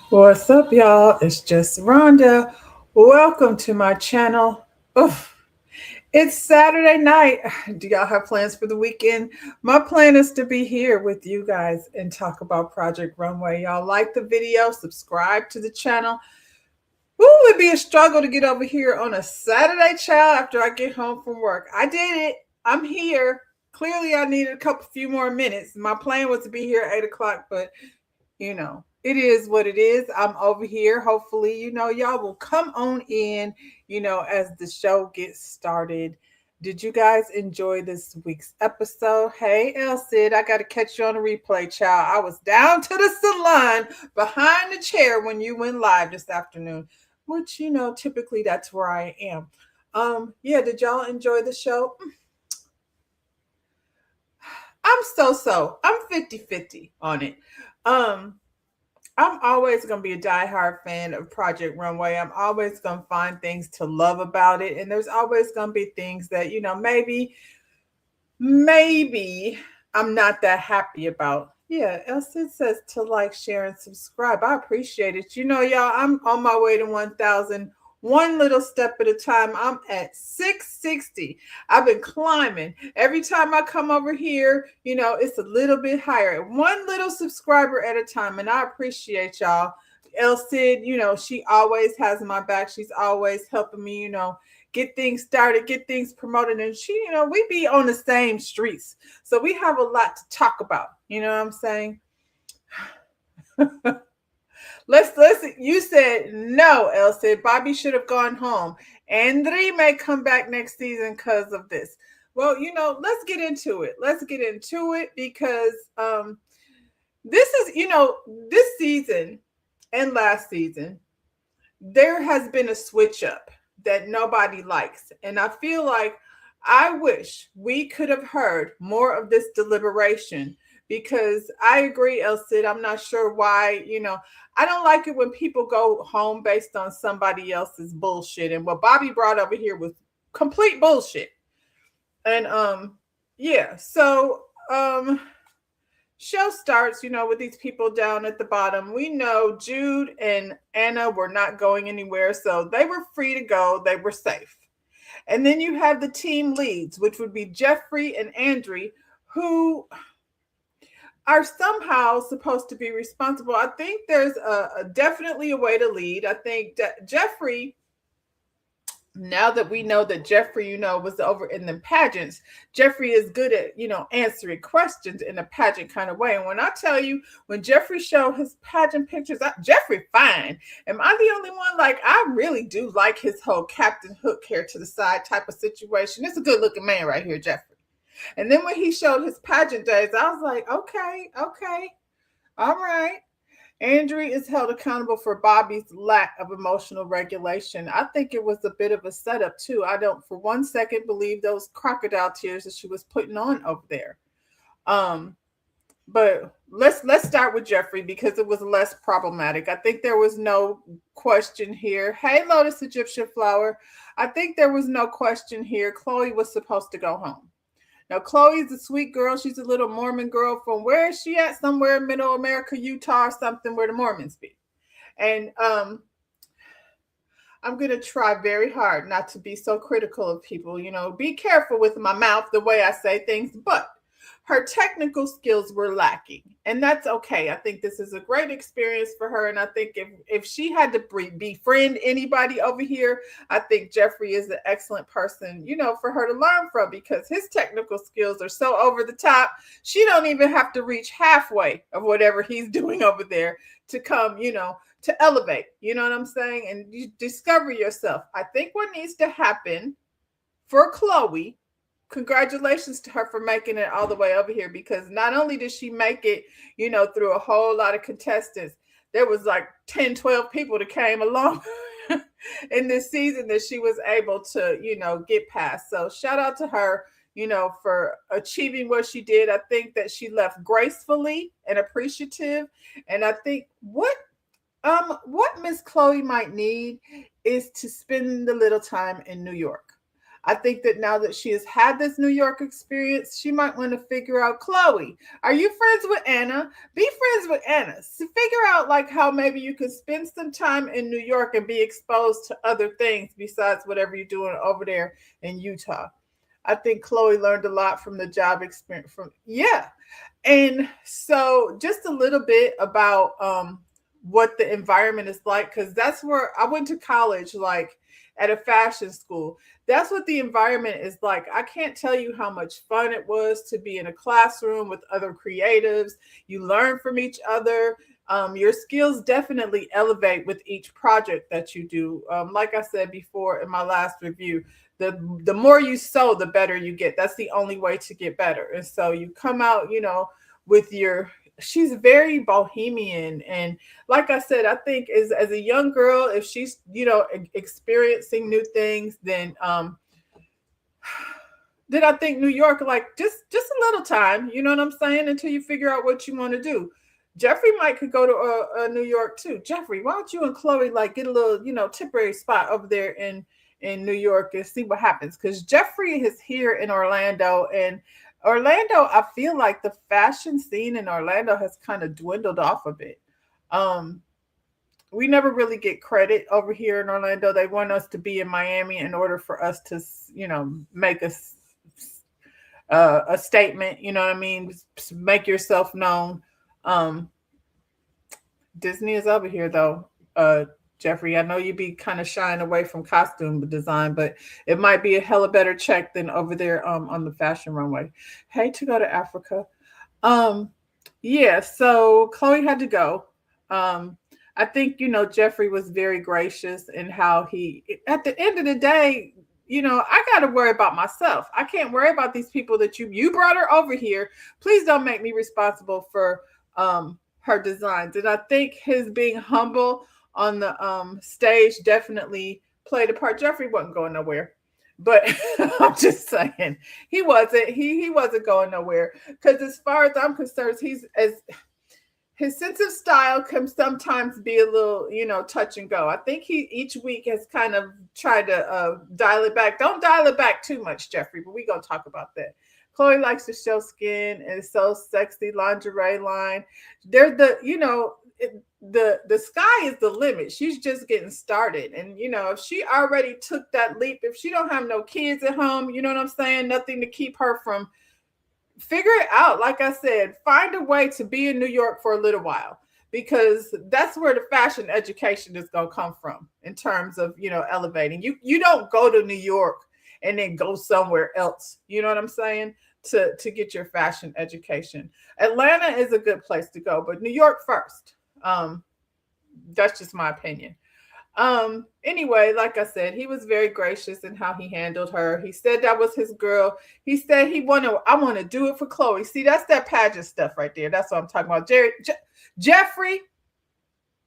What's up, y'all? It's just Rhonda. Welcome to my channel. Oof. It's Saturday night. Do y'all have plans for the weekend? My plan is to be here with you guys and talk about Project Runway. Y'all like the video, subscribe to the channel. Ooh, it'd be a struggle to get over here on a Saturday, child, after I get home from work. I did it. I'm here. Clearly, I needed a few more minutes. My plan was to be here at 8 o'clock, but it is what it is. I'm over here. Hopefully, y'all will come on in, as the show gets started. Did you guys enjoy this week's episode? Hey, El Cid, I got to catch you on a replay, child. I was down to the salon behind the chair when you went live this afternoon, which, typically that's where I am. Yeah, did y'all enjoy the show? I'm so. I'm 50-50 on it. I'm always going to be a diehard fan of Project Runway. I'm always going to find things to love about it. And there's always going to be things that, maybe I'm not that happy about. Yeah, Elsie says to like, share, and subscribe. I appreciate it. Y'all, I'm on my way to 1,000. One little step at a time. I'm at 660. I've been climbing. Every time I come over here, it's a little bit higher. One little subscriber at a time. And I appreciate y'all. El Cid, she always has my back. She's always helping me, get things started, get things promoted. And she, we be on the same streets. So we have a lot to talk about. You know what I'm saying? Let's listen. You said no, El Cid. Bobby should have gone home. Andre may come back next season because of this. Well, let's get into it. Let's get into it because this is, this season and last season, there has been a switch up that nobody likes. And I feel like I wish we could have heard more of this deliberation. Because I agree, El Cid, I'm not sure why, I don't like it when people go home based on somebody else's bullshit. And what Bobby brought over here was complete bullshit. And yeah, so show starts, with these people down at the bottom. We know Jude and Anna were not going anywhere, so they were free to go. They were safe. And then you have the team leads, which would be Jeffrey and Andre, who are somehow supposed to be responsible. I think there's definitely a way to lead. I think that Jeffrey, now that we know that Jeffrey, was over in the pageants, Jeffrey is good at, answering questions in a pageant kind of way. And when I tell you, when Jeffrey showed his pageant pictures, Jeffrey fine. Am I the only one? Like, I really do like his whole Captain Hook hair to the side type of situation. It's a good looking man right here, Jeffrey. And then when he showed his pageant days, I was like, okay, all right. Andre is held accountable for Bobby's lack of emotional regulation. I think it was a bit of a setup too. I don't for one second believe those crocodile tears that she was putting on over there. But let's start with Jeffrey because it was less problematic. I think there was no question here. Hey, Lotus Egyptian Flower. I think there was no question here. Chloe was supposed to go home. Now, Chloe's a sweet girl. She's a little Mormon girl from where is she at? Somewhere in Middle America, Utah, or something where the Mormons be. And I'm going to try very hard not to be so critical of people. Be careful with my mouth, the way I say things. But her technical skills were lacking. And that's okay. I think this is a great experience for her. And I think if she had to befriend anybody over here, I think Jeffrey is an excellent person, for her to learn from because his technical skills are so over the top. She don't even have to reach halfway of whatever he's doing over there to come, to elevate. You know what I'm saying? And you discover yourself. I think what needs to happen for Chloe, congratulations to her for making it all the way over here because not only did she make it, through a whole lot of contestants, there was like 10, 12 people that came along in this season that she was able to, get past. So shout out to her, for achieving what she did. I think that she left gracefully and appreciative. And I think what Miss Chloe might need is to spend a little time in New York. I think that now that she has had this New York experience, she might want to figure out, Chloe, are you friends with Anna? Be friends with Anna. So figure out like how maybe you can spend some time in New York and be exposed to other things besides whatever you're doing over there in Utah. I think Chloe learned a lot from the job experience from, yeah. And so just a little bit about what the environment is like, because that's where I went to college, like at a fashion school. That's what the environment is like. I can't tell you how much fun it was to be in a classroom with other creatives. You learn from each other. Your skills definitely elevate with each project that you do. Like I said before in my last review, the more you sew, the better you get. That's the only way to get better. And so you come out, with your, she's very bohemian. And like I said, I think as a young girl, if she's, experiencing new things, then I think New York, like just a little time, you know what I'm saying, until you figure out what you want to do. Jeffrey might could go to New York too. Jeffrey, why don't you and Chloe like get a little, temporary spot over there in New York and see what happens? Because Jeffrey is here in Orlando, and Orlando, I feel like the fashion scene in Orlando has kind of dwindled off a bit. Um, we never really get credit over here in Orlando. They want us to be in Miami in order for us to, make a statement. You know what I mean? Make yourself known. Um, Disney is over here though. Jeffrey, I know you be kind of shying away from costume design, but it might be a hella better check than over there on the fashion runway. Hate to go to Africa. Um, yeah, so Chloe had to go. Um, I think, Jeffrey was very gracious in how he, at the end of the day, I got to worry about myself. I can't worry about these people that you brought her over here. Please don't make me responsible for her designs. And I think his being humble on the stage definitely played a part. Jeffrey wasn't going nowhere. But I'm just saying he wasn't going nowhere, because as far as I'm concerned, he's as his sense of style can sometimes be a little, touch and go. I think he each week has kind of tried to dial it back. Don't dial it back too much, Jeffrey, but we're going to talk about that. Chloe likes to show skin and so sexy lingerie line. They're the sky is the limit. She's just getting started. And, if she already took that leap, if she don't have no kids at home, you know what I'm saying? Nothing to keep her from, figure it out. Like I said, find a way to be in New York for a little while, because that's where the fashion education is going to come from in terms of, elevating. You don't go to New York and then go somewhere else. You know what I'm saying? To get your fashion education. Atlanta is a good place to go, but New York first. That's just my opinion. Anyway, like I said, he was very gracious in how he handled her. He said that was his girl. He said I want to do it for Chloe. See, that's that pageant stuff right there. That's what I'm talking about. Jeffrey,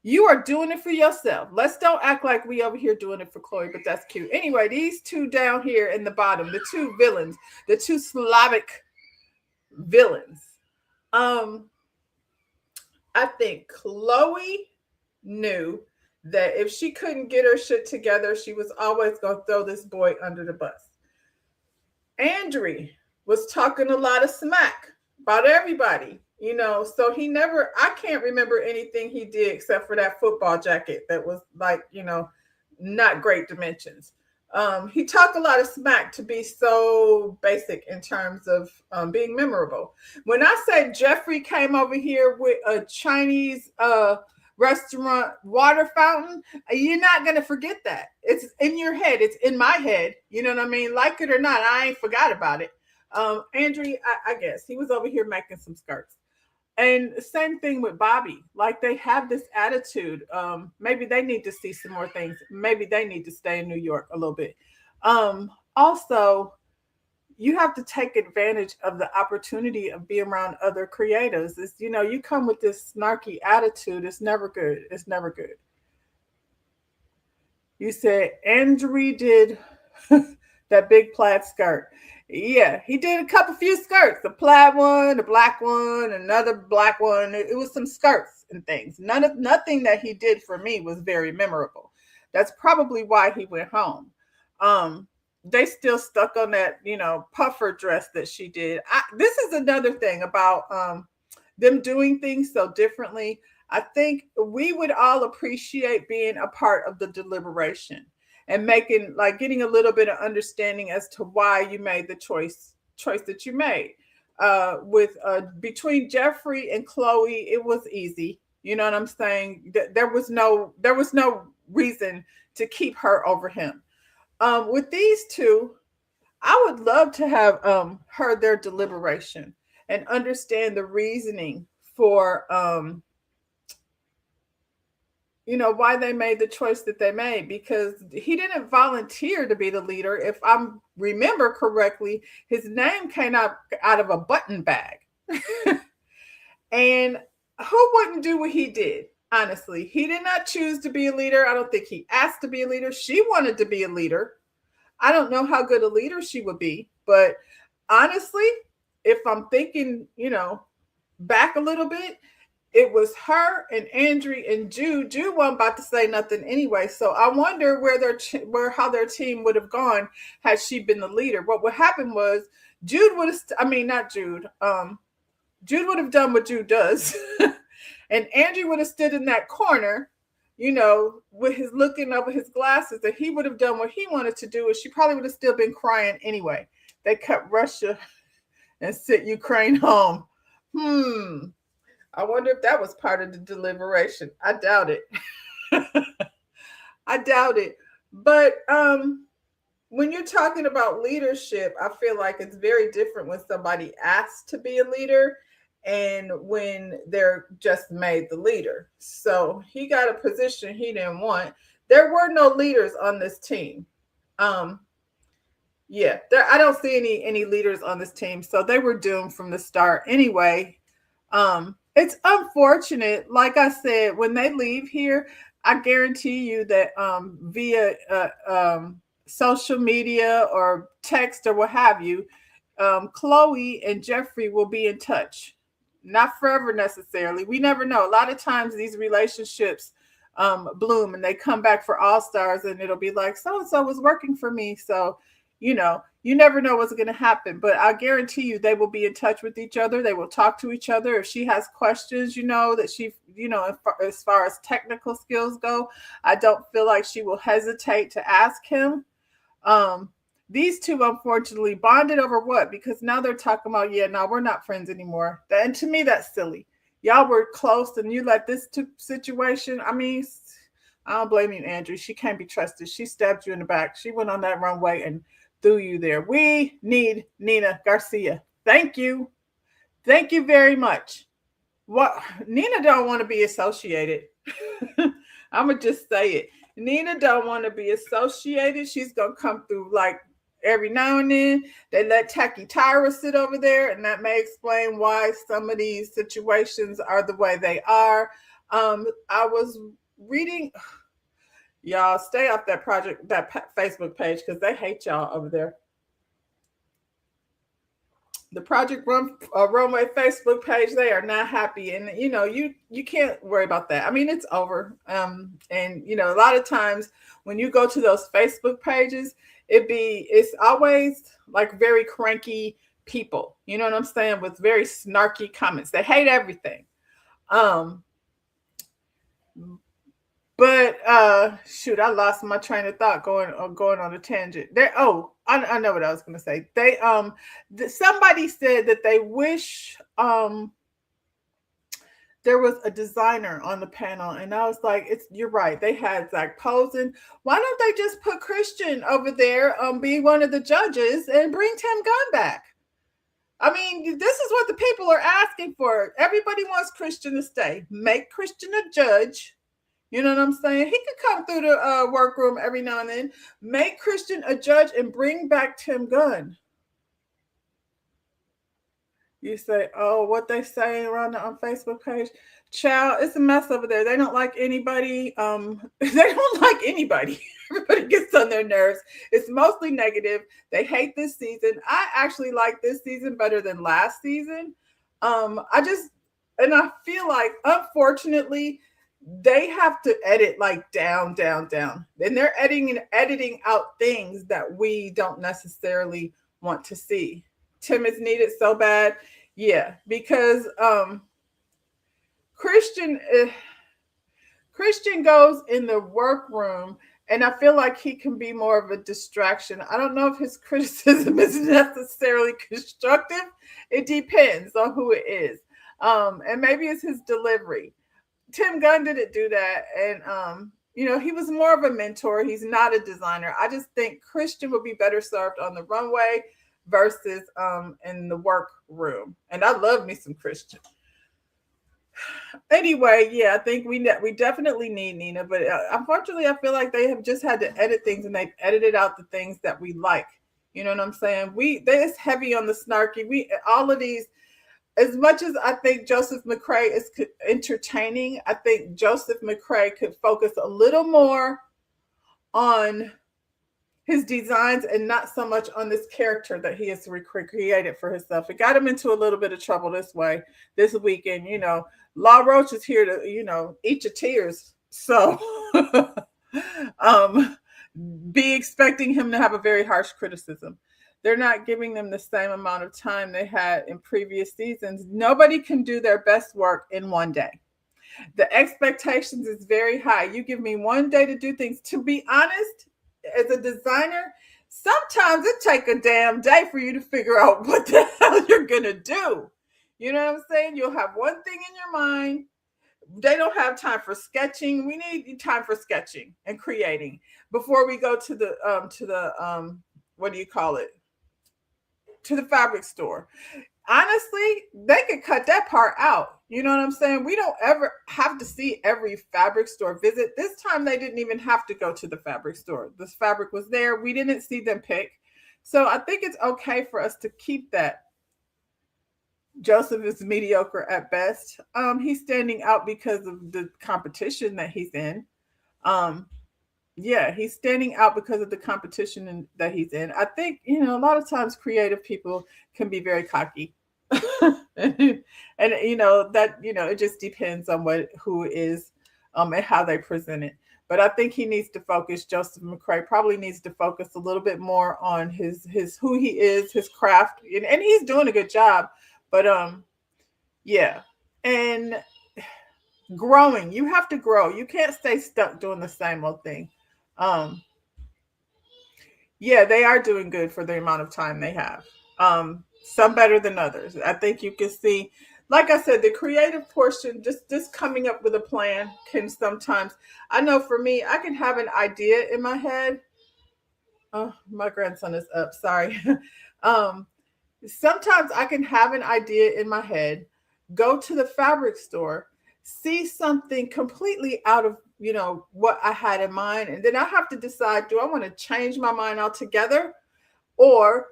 you are doing it for yourself. Let's don't act like we over here doing it for Chloe, but that's cute. Anyway, these two down here in the bottom, the two villains, the two Slavic villains. I think Chloe knew that if she couldn't get her shit together, she was always going to throw this boy under the bus. Andre was talking a lot of smack about everybody, so I can't remember anything he did except for that football jacket that was like, not great dimensions. He talked a lot of smack to be so basic in terms of being memorable. When I say Jeffrey came over here with a Chinese restaurant water fountain, you're not going to forget that. It's in your head. It's in my head. You know what I mean? Like it or not, I ain't forgot about it. Andre, I guess he was over here making some skirts. And same thing with Bobby. Like they have this attitude. Maybe they need to see some more things. Maybe they need to stay in New York a little bit. Also, you have to take advantage of the opportunity of being around other creatives. It's, you come with this snarky attitude. It's never good. It's never good. You said Andrew did that big plaid skirt. Yeah, he did a couple few skirts. The plaid one, the black one, another black one. It was some skirts and things. Nothing that he did for me was very memorable. That's probably why he went home. Um, they still stuck on that, puffer dress that she did. This is another thing about them doing things so differently. I think we would all appreciate being a part of the deliberation and making, like, getting a little bit of understanding as to why you made the choice that you made. With Between Jeffrey and Chloe, it was easy. You know what I'm saying? There was no reason to keep her over him. With these two, I would love to have heard their deliberation and understand the reasoning for why they made the choice that they made, because he didn't volunteer to be the leader. If I remember correctly, his name came out of a button bag. And who wouldn't do what he did? Honestly, he did not choose to be a leader. I don't think he asked to be a leader. She wanted to be a leader. I don't know how good a leader she would be, but honestly, if I'm thinking, back a little bit, it was her and Andrew and Jude. Jude wasn't about to say nothing anyway, so I wonder how their team would have gone had she been the leader. What would happen was Jude would have. I mean, not Jude. Jude would have done what Jude does, and Andrew would have stood in that corner, with his looking over his glasses, and he would have done what he wanted to do, and she probably would have still been crying anyway. They cut Russia and sent Ukraine home. I wonder if that was part of the deliberation. I doubt it. I doubt it. But when you're talking about leadership, I feel like it's very different when somebody asks to be a leader and when they're just made the leader. So he got a position he didn't want. There were no leaders on this team. Um, yeah, I don't see any leaders on this team, so they were doomed from the start anyway. It's unfortunate. Like I said, when they leave here, I guarantee you that via social media or text or what have you, Chloe and Jeffrey will be in touch. Not forever necessarily. We never know. A lot of times these relationships bloom and they come back for all stars, and it'll be like, so and so was working for me. So, you never know what's going to happen. But I guarantee you they will be in touch with each other. They will talk to each other. If she has questions, that she, as far as technical skills go, I don't feel like she will hesitate to ask him. Um, these two unfortunately bonded over what? Because now they're talking about, yeah, no, we're not friends anymore. And to me, that's silly. Y'all were close, and you let this situation. I mean, I don't blame you, Andrew. She can't be trusted. She stabbed you in the back. She went on that runway and threw you there. We need Nina Garcia. Thank you. Thank you very much. What Nina don't want to be associated. I'm gonna just say it. Nina don't want to be associated. She's gonna come through like every now and then. They let Tacky Tyra sit over there, and that may explain why some of these situations are the way they are. I was reading. Y'all stay off that Facebook page, because they hate y'all over there. The Runway Facebook page, they are not happy, and you can't worry about that. I mean, it's over. And a lot of times when you go to those Facebook pages, it's always like very cranky people. You know what I'm saying? With very snarky comments. They hate everything. Um, But shoot, I lost my train of thought going on a tangent. I know what I was going to say. Somebody said that they wish there was a designer on the panel, and I was like, you're right. They had Zach posing. Why don't they just put Christian over there, be one of the judges, and bring Tim Gunn back? I mean, this is what the people are asking for. Everybody wants Christian to stay. Make Christian a judge. You know what I'm saying? He could come through the workroom every now and then. Make Christian a judge and bring back Tim Gunn. You say, oh, what they say around the Facebook page? Child, it's a mess over there. They don't like anybody. They don't like anybody. Everybody gets on their nerves. It's mostly negative. They hate this season. I actually like this season better than last season. I just and I feel like unfortunately they have to edit like down, down, down. And they're editing out things that we don't necessarily want to see. Tim is needed so bad. Yeah, because Christian Christian goes in the workroom, and I feel like he can be more of a distraction. I don't know if his criticism is necessarily constructive. It depends on who it is. And maybe it's his delivery. Tim Gunn didn't do that. And he was more of a mentor. He's not a designer. I just think Christian would be better served on the runway versus in the workroom. And I love me some Christian. Anyway, yeah, I think we definitely need Nina, but unfortunately, I feel like they have just had to edit things, and they've edited out the things that we like. You know what I'm saying? It's heavy on the snarky. All of these. As much as I think Joseph McCray is entertaining, I think Joseph McCray could focus a little more on his designs and not so much on this character that he has recreated for himself. It got him into a little bit of trouble this weekend. La Roche is here to, eat your tears. So be expecting him to have a very harsh criticism. They're not giving them the same amount of time they had in previous seasons. Nobody can do their best work in one day. The expectations is very high. You give me one day to do things. To be honest, as a designer, sometimes it takes a damn day for you to figure out what the hell you're going to do. You know what I'm saying? You'll have one thing in your mind. They don't have time for sketching. We need time for sketching and creating before we go to the what do you call it? To the fabric store. Honestly, they could cut that part out. You know what I'm saying? We don't ever have to see every fabric store visit. This time they didn't even have to go to the fabric store. This fabric was there. We didn't see them pick. So I think it's okay for us to keep that. Joseph is mediocre at best. He's standing out because of the competition that he's in. Yeah, he's standing out because of the competition that he's in. I think, a lot of times creative people can be very cocky. and it just depends on who is and how they present it. But I think he needs to focus. Joseph McCray probably needs to focus a little bit more on his who he is, his craft, and he's doing a good job. But yeah, and growing. You have to grow. You can't stay stuck doing the same old thing. Yeah, they are doing good for the amount of time they have. Some better than others. I think you can see, like I said, the creative portion, just coming up with a plan can sometimes, I know for me, I can have an idea in my head. Oh, my grandson is up. Sorry. Sometimes I can have an idea in my head, go to the fabric store, see something completely out of what I had in mind, and then I have to decide, do I want to change my mind altogether, or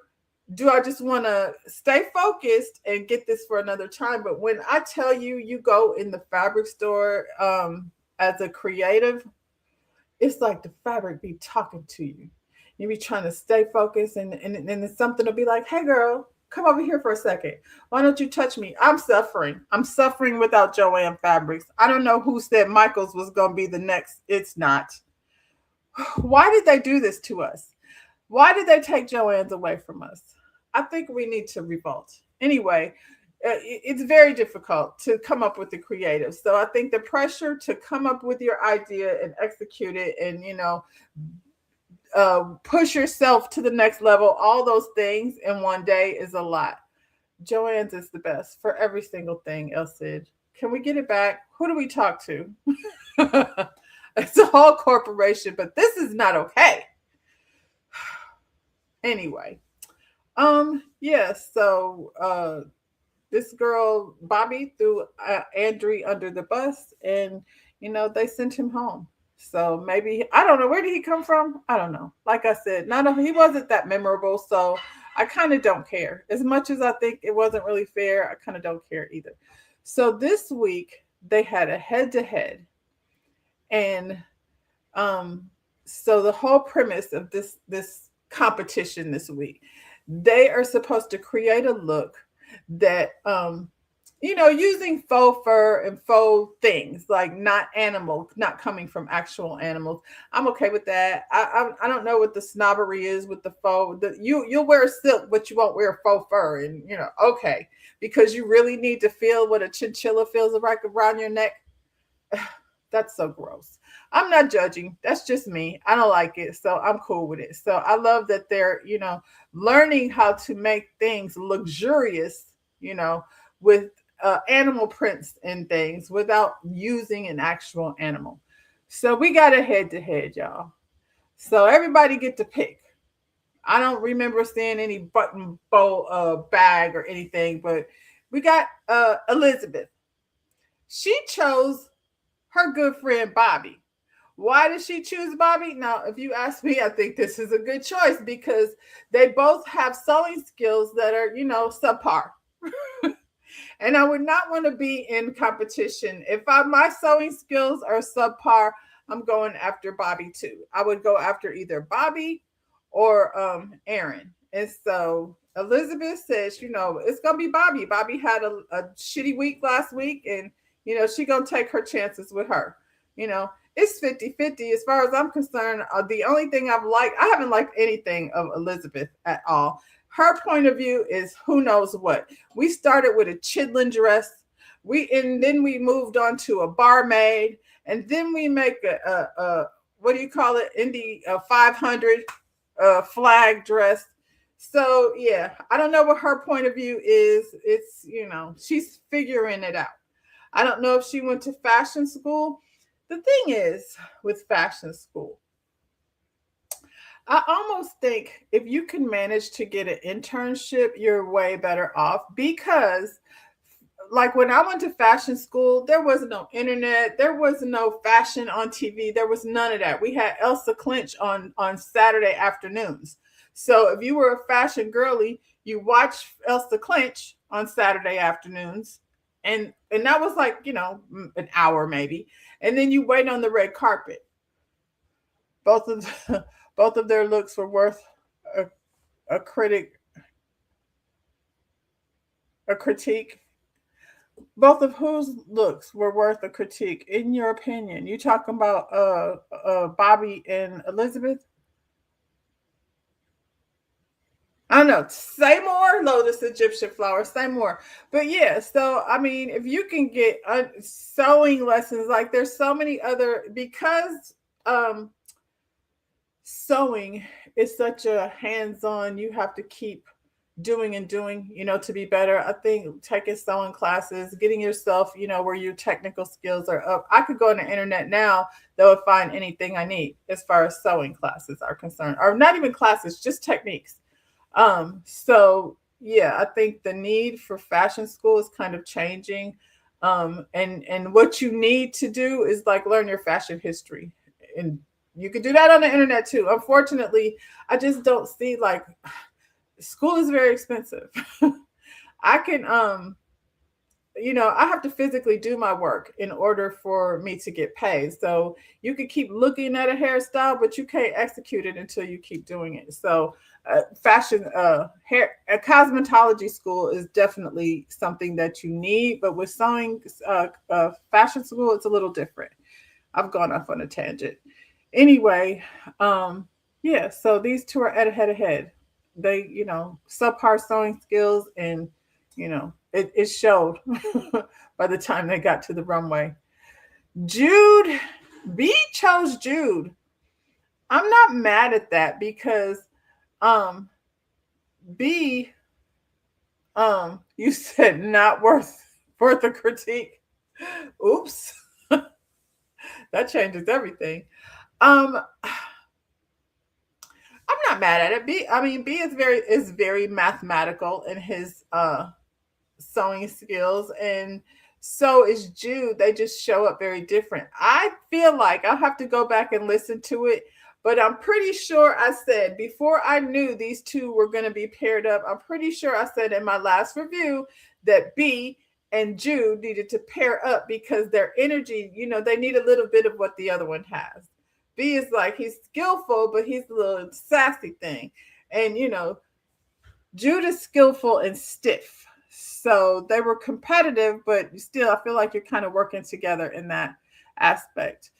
do I just want to stay focused and get this for another time? But when I tell you, you go in the fabric store as a creative, it's like the fabric be talking to you. You be trying to stay focused, and then something will be like, hey girl, come over here for a second. Why don't you touch me? I'm suffering. I'm suffering without Joanne Fabrics. I don't know who said Michaels was going to be the next. It's not. Why did they do this to us? Why did they take Joanne's away from us? I think we need to revolt. Anyway, it's very difficult to come up with the creative. So I think the pressure to come up with your idea and execute it and, push yourself to the next level, all those things in one day is a lot. Joanne's is the best for every single thing, El Cid. Can we get it back? Who do we talk to? It's a whole corporation, but this is not okay. Anyway, so this girl, Bobby, threw Andre under the bus, and, they sent him home. So maybe, I don't know, where did he come from? I don't know. Like I said, he wasn't that memorable, so I kind of don't care. As much as I think it wasn't really fair, I kind of don't care either. So this week, they had a head-to-head, and So the whole premise of this competition this week, they are supposed to create a look that using faux fur and faux things, like not animal, not coming from actual animals. I'm okay with that. I don't know what the snobbery is with the faux. You'll wear silk, but you won't wear faux fur, and okay, because you really need to feel what a chinchilla feels like around your neck. That's so gross. I'm not judging. That's just me. I don't like it. So I'm cool with it. So I love that they're, learning how to make things luxurious, you know, with animal prints and things without using an actual animal. So we got a head to head, y'all. So everybody get to pick. I don't remember seeing any button bow bag or anything, but we got Elizabeth. She chose her good friend Bobby. Why did she choose Bobby? Now, if you ask me, I think this is a good choice because they both have sewing skills that are, subpar. And I would not want to be in competition. If my sewing skills are subpar, I'm going after Bobby too. I would go after either Bobby or Aaron. And so Elizabeth says, it's gonna be Bobby. Bobby had a shitty week last week, and she gonna take her chances with her. It's 50-50 as far as I'm concerned. The only thing I haven't liked anything of Elizabeth at all. Her point of view is who knows what. We started with a chitlin dress, and then we moved on to a barmaid, and then we make a what do you call it, Indy 500 flag dress. So yeah, I don't know what her point of view is. It's she's figuring it out. I don't know if she went to fashion school. The thing is with fashion school, I almost think if you can manage to get an internship, you're way better off because like when I went to fashion school, there was no internet, there was no fashion on TV, there was none of that. We had Elsa Clinch on Saturday afternoons. So if you were a fashion girly, you watch Elsa Clinch on Saturday afternoons, and that was like an hour maybe, and then you wait on the red carpet. Both of both of their looks were worth a, a critic a critique. Both of whose looks were worth a critique, in your opinion? You talking about Bobby and Elizabeth? I don't know. Say more, Lotus Egyptian flower. Say more. But yeah, so I mean, if you can get sewing lessons, like there's so many other because um sewing is such a hands-on. You have to keep doing and doing, to be better. I think taking sewing classes, getting yourself, where your technical skills are up. I could go on the internet now that would find anything I need as far as sewing classes are concerned, or not even classes, just techniques. So yeah, I think the need for fashion school is kind of changing. And what you need to do is like learn your fashion history. And you could do that on the internet too. Unfortunately, I just don't see like school is very expensive. I can I have to physically do my work in order for me to get paid. So you can keep looking at a hairstyle, but you can't execute it until you keep doing it. So fashion hair a cosmetology school is definitely something that you need, but with sewing fashion school, it's a little different. I've gone off on a tangent. Anyway, yeah, so these two are at head to head. They, subpar sewing skills, and it showed by the time they got to the runway. Jude, B chose Jude. I'm not mad at that because um B you said not worth a critique. Oops. That changes everything. Um I'm not mad at it. B is very mathematical in his sewing skills, and so is Jude. They just show up very different. I feel like I'll have to go back and listen to it, but I'm pretty sure I said before I knew these two were going to be paired up, I'm pretty sure I said in my last review that B and Jude needed to pair up because their energy, they need a little bit of what the other one has. B is like he's skillful, but he's a little sassy thing. And Jude is skillful and stiff. So they were competitive, but still, I feel like you're kind of working together in that aspect.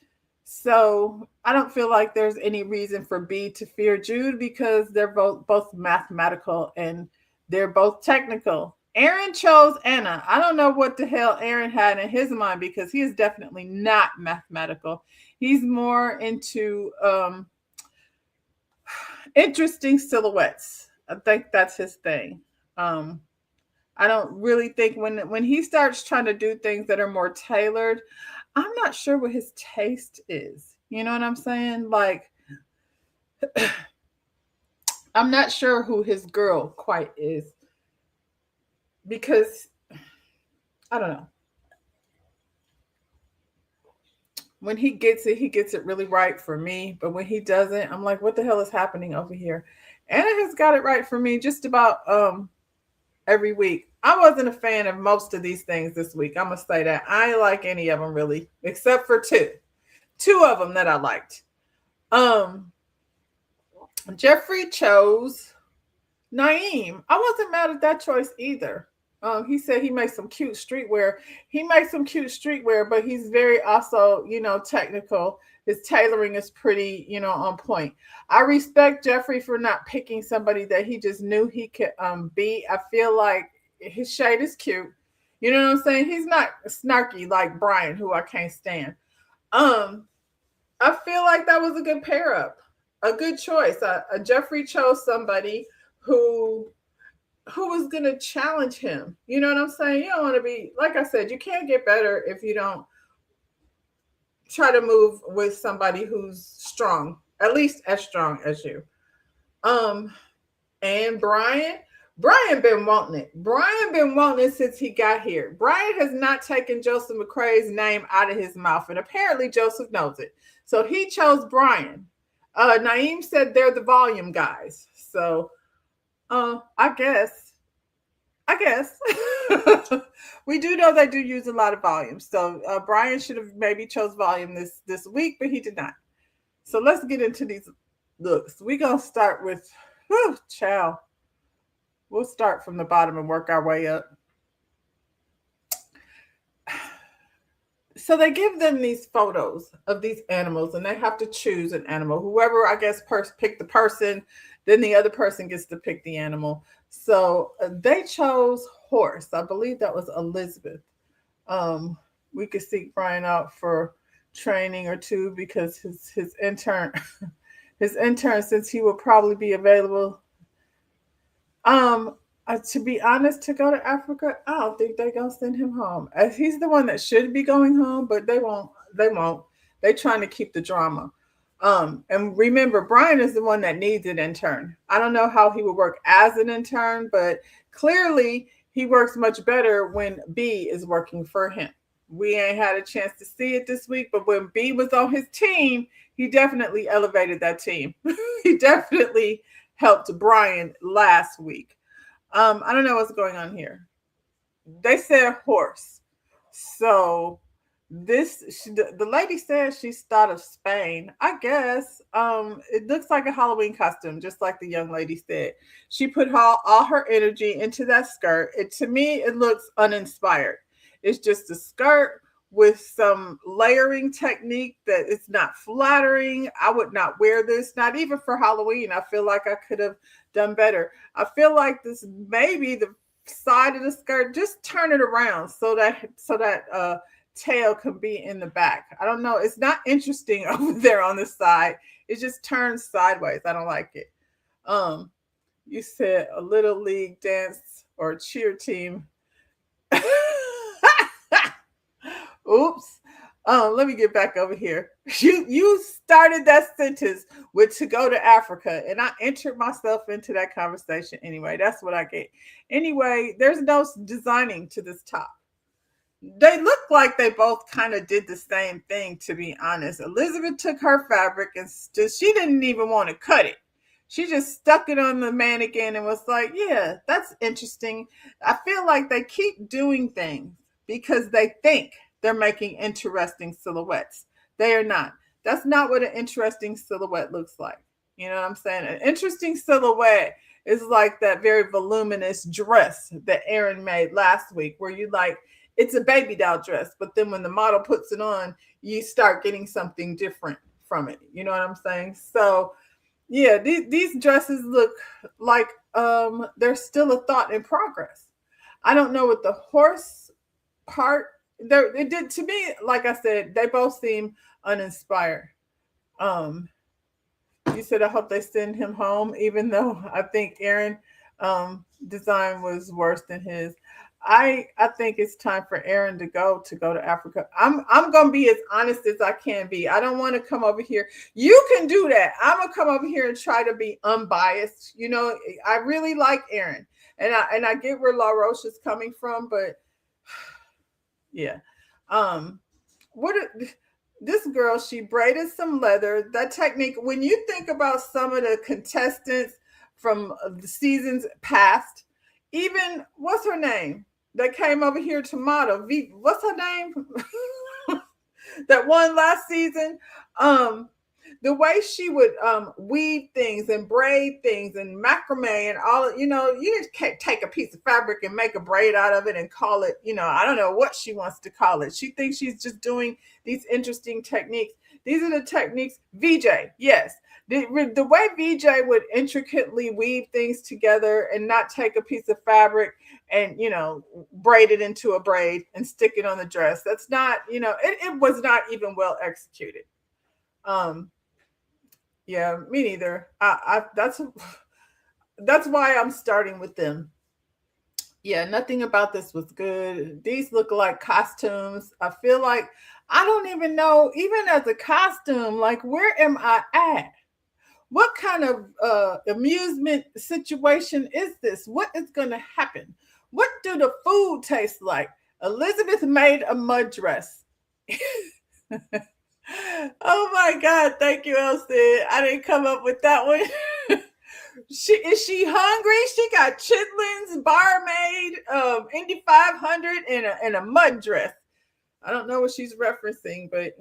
So I don't feel like there's any reason for B to fear Jude because they're both mathematical and they're both technical. Aaron chose Anna. I don't know what the hell Aaron had in his mind because he is definitely not mathematical. He's more into interesting silhouettes. I think that's his thing. Um, I don't really think when he starts trying to do things that are more tailored, I'm not sure what his taste is. You know what I'm saying? Like I'm not sure who his girl quite is because I don't know. When he gets it really right for me. But when he doesn't, I'm like, what the hell is happening over here? Anna has got it right for me just about every week. I wasn't a fan of most of these things this week. I'm gonna say that I ain't like any of them really, except for two of them that I liked. Um, Jeffrey chose Naeem. I wasn't mad at that choice either. He said he makes some cute streetwear. He makes some cute streetwear, but he's very also, technical. His tailoring is pretty, on point. I respect Jeffrey for not picking somebody that he just knew he could be. I feel like his shade is cute. You know what I'm saying? He's not snarky like Brian, who I can't stand. Um, I feel like that was a good pair up, a good choice. Jeffrey chose somebody who was going to challenge him. You know what I'm saying? You don't want to be, like I said, you can't get better if you don't try to move with somebody who's strong, at least as strong as you. Um, and Brian been wanting it. Brian been wanting it since he got here. Brian has not taken Joseph McCrae's name out of his mouth, and apparently Joseph knows it. So he chose Brian. Naeem said they're the volume guys. So I guess. I guess. We do know they do use a lot of volume. So Brian should have maybe chose volume this week, but he did not. So let's get into these looks. We're gonna start with chow. We'll start from the bottom and work our way up. So they give them these photos of these animals and they have to choose an animal. Whoever, I guess, pick the person, then the other person gets to pick the animal. So they chose horse. I believe that was Elizabeth. Um, we could seek Brian out for training or two because his intern, his intern, since he will probably be available. Um, to be honest, to go to Africa, I don't think they're gonna send him home. He's the one that should be going home, but they won't. They won't. They're trying to keep the drama. And remember, Brian is the one that needs an intern. I don't know how he would work as an intern, but clearly he works much better when B is working for him. We ain't had a chance to see it this week, but when B was on his team, he definitely elevated that team. He definitely helped Brian last week. I don't know what's going on here. They said horse. So the lady says she's thought of Spain. I guess it looks like a Halloween costume, just like the young lady said. She put all her energy into that skirt. To me, it looks uninspired. It's just a skirt with some layering technique that it's not flattering. I would not wear this, not even for Halloween. I feel like I could have done better. I feel like this maybe the side of the skirt, just turn it around so that tail can be in the back. I don't know. It's not interesting over there on the side. It just turns sideways. I don't like it. Um, you said a little league dance or cheer team. Oops. Let me get back over here. You started that sentence with to go to Africa, and I entered myself into that conversation anyway. That's what I get. Anyway, there's no designing to this top. They look like they both kind of did the same thing, to be honest. Elizabeth took her fabric and she didn't even want to cut it. She just stuck it on the mannequin and was like, yeah, that's interesting. I feel like they keep doing things because they think they're making interesting silhouettes. They are not. That's not what an interesting silhouette looks like. You know what I'm saying? An interesting silhouette is like that very voluminous dress that Aaron made last week, where you like, it's a baby doll dress, but then when the model puts it on, you start getting something different from it. You know what I'm saying? So yeah, these dresses look like they're still a thought in progress. I don't know what the horse part there it did to me. Like I said, they both seem uninspired. Um, you said I hope they send him home, even though I think Aaron design was worse than his. I think it's time for Aaron to go to Africa. I'm gonna be as honest as I can be. I don't want to come over here. You can do that. I'm gonna come over here and try to be unbiased. You know, I really like Aaron, and I get where La Roche is coming from, but yeah. Um, what this girl, she braided some leather. That technique, when you think about some of the contestants from the seasons past, even what's her name that came over here to model? What's her name? That won last season. Um, the way she would weave things and braid things and macrame and all, you just can't take a piece of fabric and make a braid out of it and call it, I don't know what she wants to call it. She thinks she's just doing these interesting techniques. These are the techniques. VJ, yes. The way VJ would intricately weave things together and not take a piece of fabric and, braid it into a braid and stick it on the dress. That's not, it was not even well executed. Um, yeah, me neither. That's why I'm starting with them. Yeah, nothing about this was good. These look like costumes. I feel like I don't even know, even as a costume, like where am I at? What kind of amusement situation is this? What is going to happen? What do the food taste like? Elizabeth made a mud dress. Oh my God! Thank you, Elsie. I didn't come up with that one. She hungry? She got chitlins, barmaid, Indy 500, and a mud dress. I don't know what she's referencing, but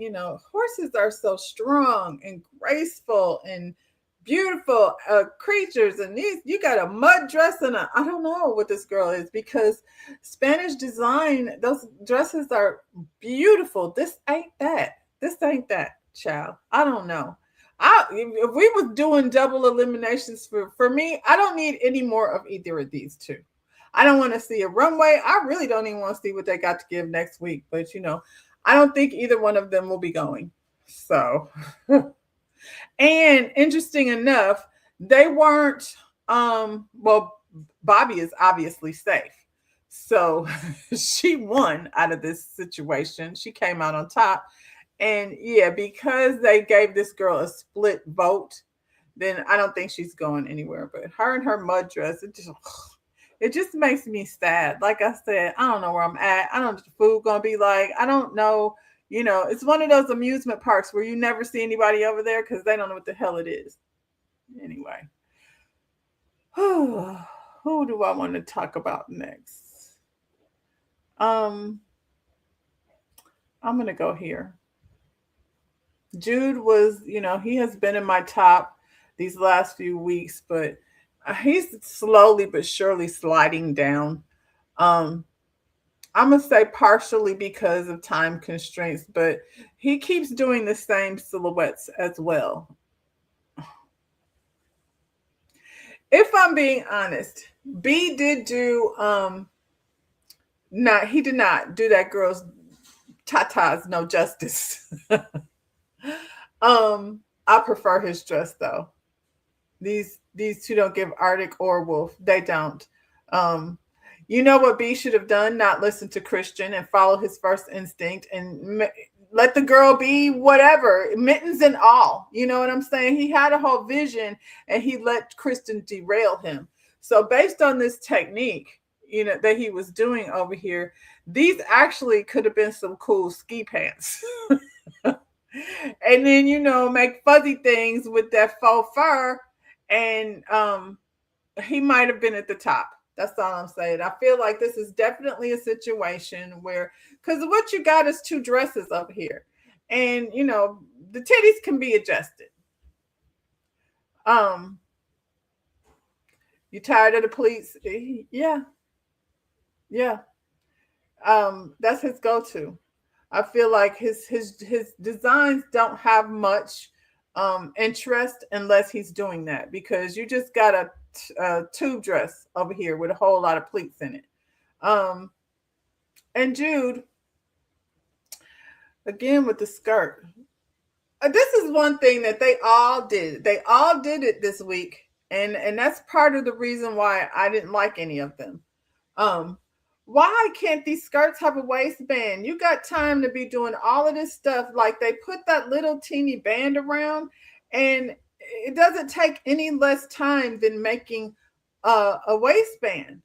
horses are so strong and graceful and beautiful creatures, and these you got a mud dress and I don't know what this girl is, because Spanish design, those dresses are beautiful. This ain't that. This ain't that, child. I don't know. If we was doing double eliminations for me, I don't need any more of either of these two. I don't want to see a runway. I really don't even want to see what they got to give next week. But I don't think either one of them will be going. So, and interesting enough, they weren't. Well, Bobby is obviously safe, so she won out of this situation. She came out on top, and yeah, because they gave this girl a split vote, then I don't think she's going anywhere. But her and her mud dress, it just makes me sad. Like I said, I don't know where I'm at. I don't know what the food gonna be like. I don't know. It's one of those amusement parks where you never see anybody over there because they don't know what the hell it is. Anyway, who do I want to talk about next? Um, I'm gonna go here. Jude was, he has been in my top these last few weeks, but he's slowly but surely sliding down. Um, I'm gonna say partially because of time constraints, but he keeps doing the same silhouettes as well. If I'm being honest, B did do not he did not do that girl's tatas no justice. I prefer his dress though. These two don't give Arctic or Wolf. They don't. Um, you know what B should have done? Not listen to Christian and follow his first instinct and let the girl be whatever, mittens and all. You know what I'm saying? He had a whole vision and he let Christian derail him. So based on this technique, that he was doing over here, these actually could have been some cool ski pants. And then make fuzzy things with that faux fur, and he might have been at the top. That's all I'm saying. I feel like this is definitely a situation where, because what you got is two dresses up here, and the titties can be adjusted. Um, you tired of the police? Yeah, yeah. That's his go-to. I feel like his designs don't have much interest unless he's doing that, because you just got a tube dress over here with a whole lot of pleats in it. Um, and Jude, again with the skirt. This is one thing that they all did. They all did it this week, and that's part of the reason why I didn't like any of them. Um, why can't these skirts have a waistband? You got time to be doing all of this stuff. Like, they put that little teeny band around, and it doesn't take any less time than making a waistband.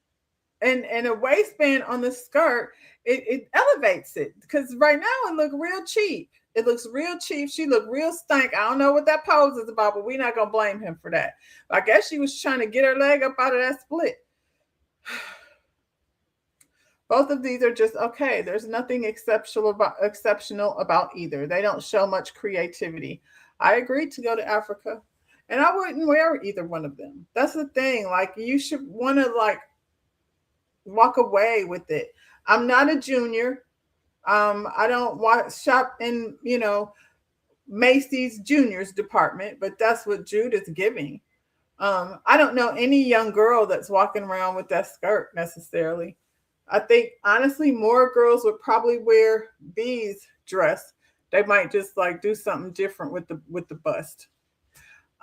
And a waistband on the skirt, it elevates it, because right now it look real cheap. It looks real cheap. She looked real stank. I don't know what that pose is about, but we're not gonna blame him for that. I guess she was trying to get her leg up out of that split. Both of these are just okay. There's nothing exceptional about either. They don't show much creativity. I agreed to go to Africa, and I wouldn't wear either one of them. That's the thing. Like, you should want to like walk away with it. I'm not a junior. I don't want shop in Macy's juniors department, but that's what Jude is giving. I don't know any young girl that's walking around with that skirt necessarily. I think honestly, more girls would probably wear B's dress. They might just like do something different with the bust.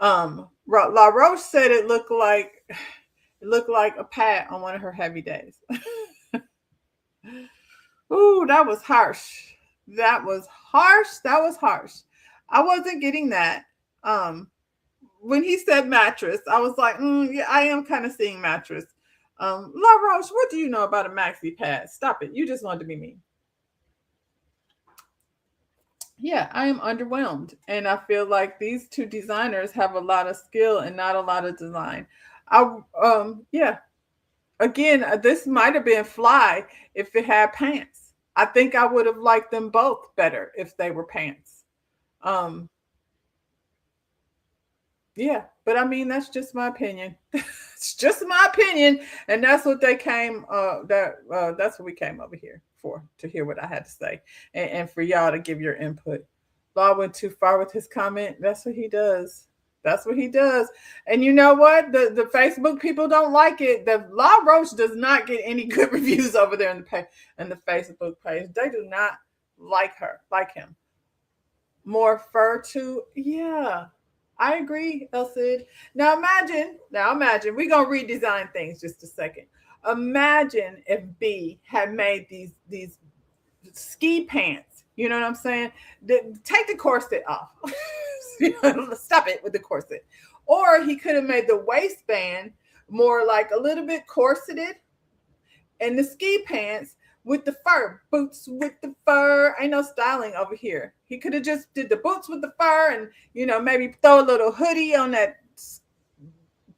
La Roche said it looked like a pad on one of her heavy days. Ooh, that was harsh. That was harsh. That was harsh. I wasn't getting that. Um, when he said mattress, I was like, yeah, I am kind of seeing mattress. La Roche, what do you know about a maxi pad? Stop it. You just wanted to be mean. Yeah, I am underwhelmed. And I feel like these two designers have a lot of skill and not a lot of design. Yeah. Again, this might have been fly if it had pants. I think I would have liked them both better if they were pants. Um, yeah, but I mean, that's just my opinion. It's just my opinion, and that's what they came. That's what we came over here for, to hear what I had to say, and for y'all to give your input. Law went too far with his comment. That's what he does. That's what he does. And you know what? The Facebook people don't like it. The Law Roach does not get any good reviews over there in the Facebook page. They do not like him. More fur too. Yeah. I agree, Elsid. Now imagine, we're gonna redesign things just a second. Imagine if B had made these ski pants. You know what I'm saying? Take the corset off. Stop it with the corset. Or he could have made the waistband more like a little bit corseted, and the ski pants with the fur, boots with the fur. Ain't no styling over here. He could have just did the boots with the fur, and maybe throw a little hoodie on that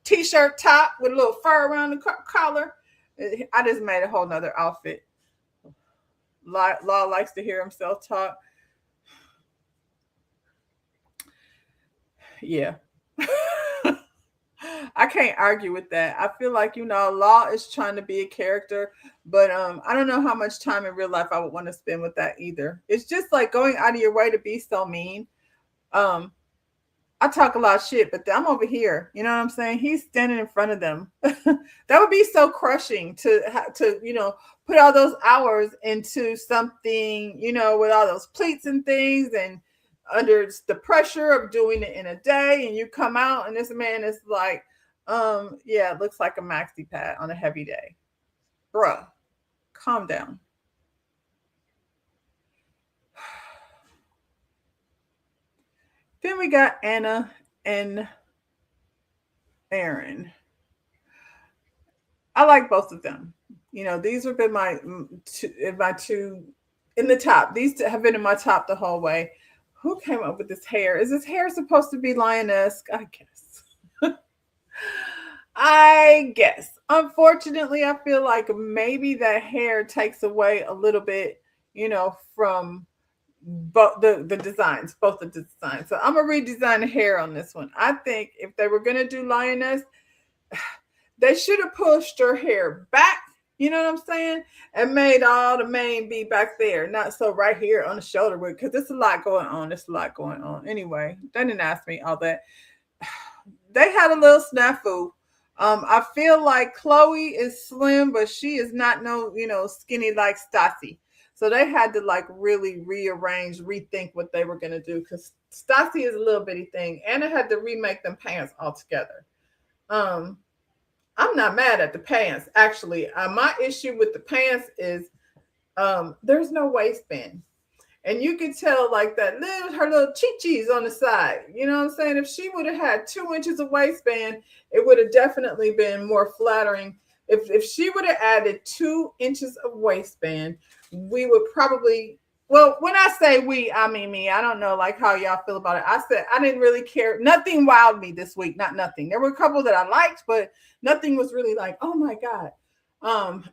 t-shirt top with a little fur around the collar. I just made a whole nother outfit. Law likes to hear himself talk. Yeah. I can't argue with that. I feel like Law is trying to be a character, but I don't know how much time in real life I would want to spend with that either. It's just like going out of your way to be so mean. Um, I talk a lot of shit, but I'm over here. You know what I'm saying? He's standing in front of them. That would be so crushing to put all those hours into something, with all those pleats and things, and under the pressure of doing it in a day, and you come out and this man is like, yeah, it looks like a maxi pad on a heavy day. Bruh, calm down. Then we got Anna and Aaron. I like both of them. These have been my two in the top. These have been in my top the whole way. Who came up with this hair? Is this hair supposed to be lionesque? I guess. I guess. Unfortunately, I feel like maybe that hair takes away a little bit, from both the designs, both the designs. So I'm gonna redesign the hair on this one. I think if they were gonna do lioness, they should have pushed her hair back. You know what I'm saying? And made all the mane be back there, not so right here on the shoulder, because there's a lot going on. There's a lot going on. Anyway, they didn't ask me all that. They had a little snafu. I feel like Chloe is slim, but she is not no, skinny like Stassi. So they had to like really rearrange, rethink what they were gonna do because Stassi is a little bitty thing, and I had to remake them pants altogether. Um, I'm not mad at the pants actually. My issue with the pants is there's no waistband. And you could tell like that little her little chi-chis on the side. You know what I'm saying? If she would have had 2 inches of waistband, it would have definitely been more flattering. If she would have added 2 inches of waistband, we would probably, well, when I say we, I mean me. I don't know like how y'all feel about it. I said I didn't really care. Nothing wowed me this week. Not nothing. There were a couple that I liked, but nothing was really like, oh my God. Um,